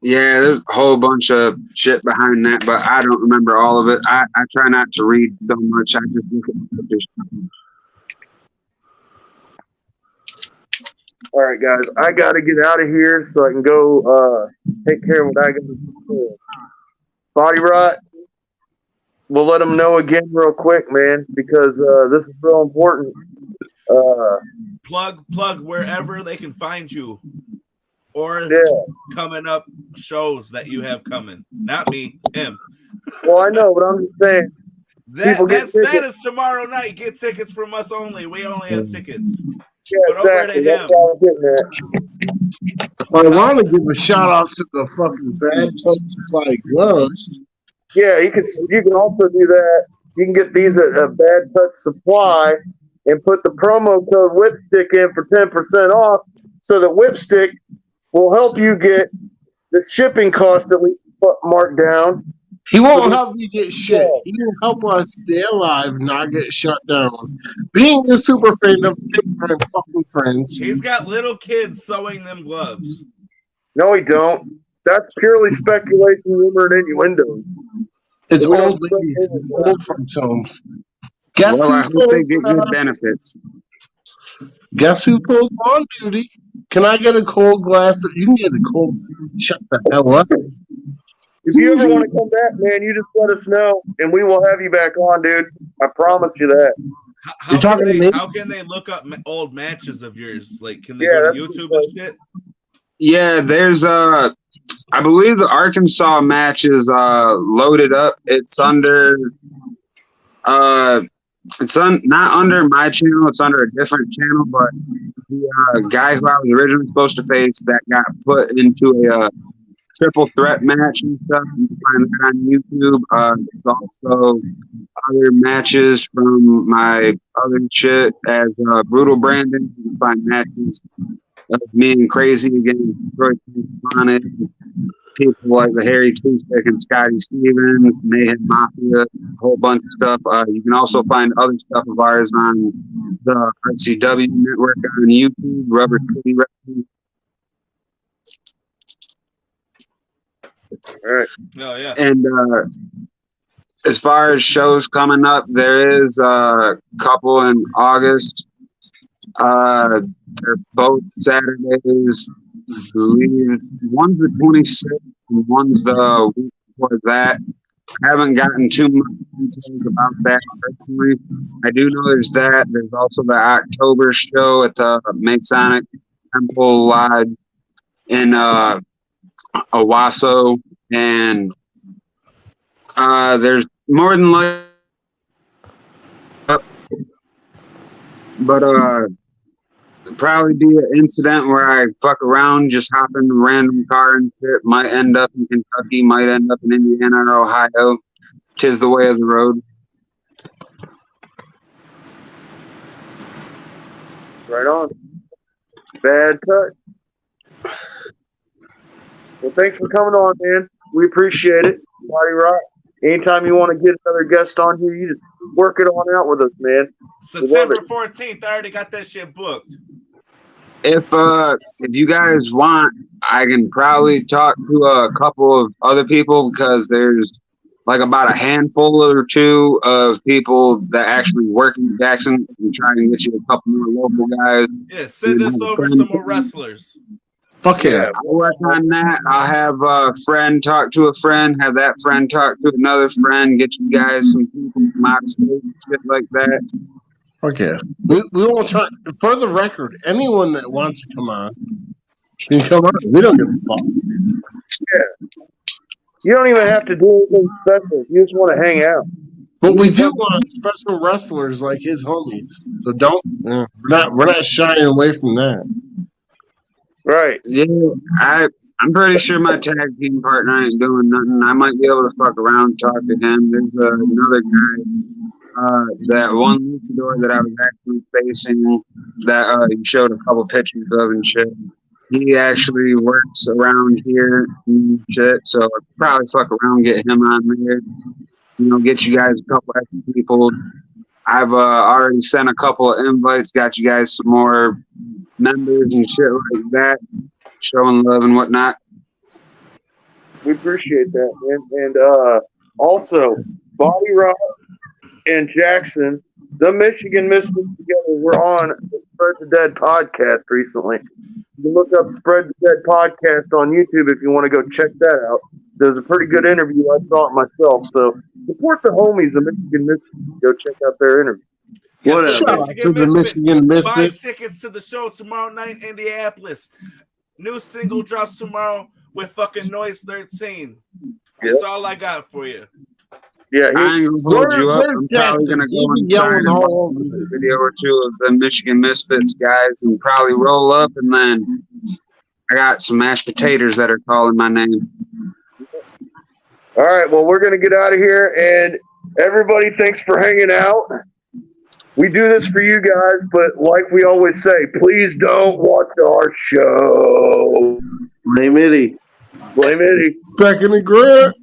[SPEAKER 3] Yeah, there's a whole bunch of shit behind that, but I don't remember all of it. I try not to read so much. I just look at the pictures.
[SPEAKER 1] All right, guys, I got to get out of here so I can go take care of what I got to do. Body Rot, we'll let them know again real quick, man, because this is real important.
[SPEAKER 4] Plug wherever they can find you, or coming up shows that you have coming. Not me, him.
[SPEAKER 1] Well, I know, but I'm just saying.
[SPEAKER 4] That is tomorrow night. Get tickets from us only. We only have tickets.
[SPEAKER 1] Yeah,
[SPEAKER 4] but
[SPEAKER 1] exactly.
[SPEAKER 4] Over to him.
[SPEAKER 2] I want to give a shout out to the fucking Bad Touch Supply gloves.
[SPEAKER 1] Yeah, you can also do that. You can get these at Bad Touch Supply and put the promo code Whipstick in for 10% off, so that Whipstick will help you get the shipping cost that we marked down.
[SPEAKER 2] He won't help you get shit. He will help us stay alive, not get shut down. Being the super fan of my fucking friends.
[SPEAKER 4] He's got little kids sewing them gloves.
[SPEAKER 1] No, he don't. That's purely speculation, rumor, and innuendo.
[SPEAKER 2] It's old ladies, old folks' homes. Guess
[SPEAKER 3] I hope they get good benefits.
[SPEAKER 2] Guess who pulls on duty? Can I get a cold glass? You can get a cold. Shut the hell up.
[SPEAKER 1] If you ever want to come back, man, you just let us know, and we will have you back on, dude. I promise you that.
[SPEAKER 4] How can they look up old matches of yours? Like, can they go to YouTube and shit?
[SPEAKER 3] Yeah, there's I believe the Arkansas match is loaded up. It's under not under my channel. It's under a different channel, but the guy who I was originally supposed to face that got put into a triple threat match and stuff. You can find that on YouTube. There's also other matches from my other shit as Brutal Brandon. You can find matches of me and Crazy against Detroit Sonic, people like the Harry Two-Stick and Scotty Stevens, Mayhem Mafia, a whole bunch of stuff. You can also find other stuff of ours on the RCW network on YouTube, Rubber City Wrestling.
[SPEAKER 1] All right.
[SPEAKER 4] Oh, yeah.
[SPEAKER 3] And as far as shows coming up, there is a couple in August. They're both Saturdays. I believe one's the 26th and one's the week before that. I haven't gotten too much details about that personally. I do know there's that. There's also the October show at the Masonic Temple Lodge in Owasso, and there's more than like, but probably be an incident where I fuck around, just hop in a random car and shit. Might end up in Kentucky, might end up in Indiana or Ohio. 'Tis the way of the road.
[SPEAKER 1] Right on. Bad touch. Well, thanks for coming on, man. We appreciate it. Body Rock. Anytime you want to get another guest on here, you just work it on out with us, man.
[SPEAKER 4] September 14th, I already got that shit booked.
[SPEAKER 3] If you guys want, I can probably talk to a couple of other people, because there's like about a handful or two of people that actually work in Jackson, and try and get you a couple more local guys.
[SPEAKER 4] Yeah, send us over some more wrestlers.
[SPEAKER 2] Fuck yeah.
[SPEAKER 3] I'll work on that. I'll have a friend talk to a friend, have that friend talk to another friend, get you guys some people from out of state, shit like that.
[SPEAKER 2] Okay. We won't try. For the record, anyone that wants to come on can come on. We don't give a fuck.
[SPEAKER 1] Yeah. You don't even have to do anything special. You just want to hang out.
[SPEAKER 2] But we do want special wrestlers like his homies. So don't. We're not shying away from that.
[SPEAKER 1] Right.
[SPEAKER 3] Yeah, I'm pretty sure my tag team partner ain't doing nothing. I might be able to fuck around and talk to him. There's another guy, that one luchador that I was actually facing, that you showed a couple pictures of and shit. He actually works around here and shit, so I'd probably fuck around and get him on there. You know, get you guys a couple extra people. I've already sent a couple of invites, got you guys some more members and shit like that, showing love and whatnot.
[SPEAKER 1] We appreciate that, man. And also, Body Rock and Jackson, the Michigan Misfits together, were on the Spread the Dead podcast recently. You can look up Spread the Dead podcast on YouTube if you want to go check that out. There's a pretty good interview. I saw it myself. So support the homies, the Michigan Misfits. Go check out their interview.
[SPEAKER 4] Yeah,
[SPEAKER 1] Whatever.
[SPEAKER 2] Shout out to the Michigan
[SPEAKER 4] Buy
[SPEAKER 2] Misfits.
[SPEAKER 4] tickets to the show tomorrow night in Indianapolis. New single drops tomorrow with fucking Noise 13. That's all I got for you.
[SPEAKER 1] Yeah,
[SPEAKER 3] I ain't gonna hold you up. I'm probably gonna go inside and watch a video or two of the Michigan Misfits guys and probably roll up, and then I got some mashed potatoes that are calling my name.
[SPEAKER 1] All right, well, we're going to get out of here, and everybody, thanks for hanging out. We do this for you guys, but like we always say, please don't watch our show.
[SPEAKER 5] Blame Itty.
[SPEAKER 1] Blame Eddie.
[SPEAKER 2] Second and grant.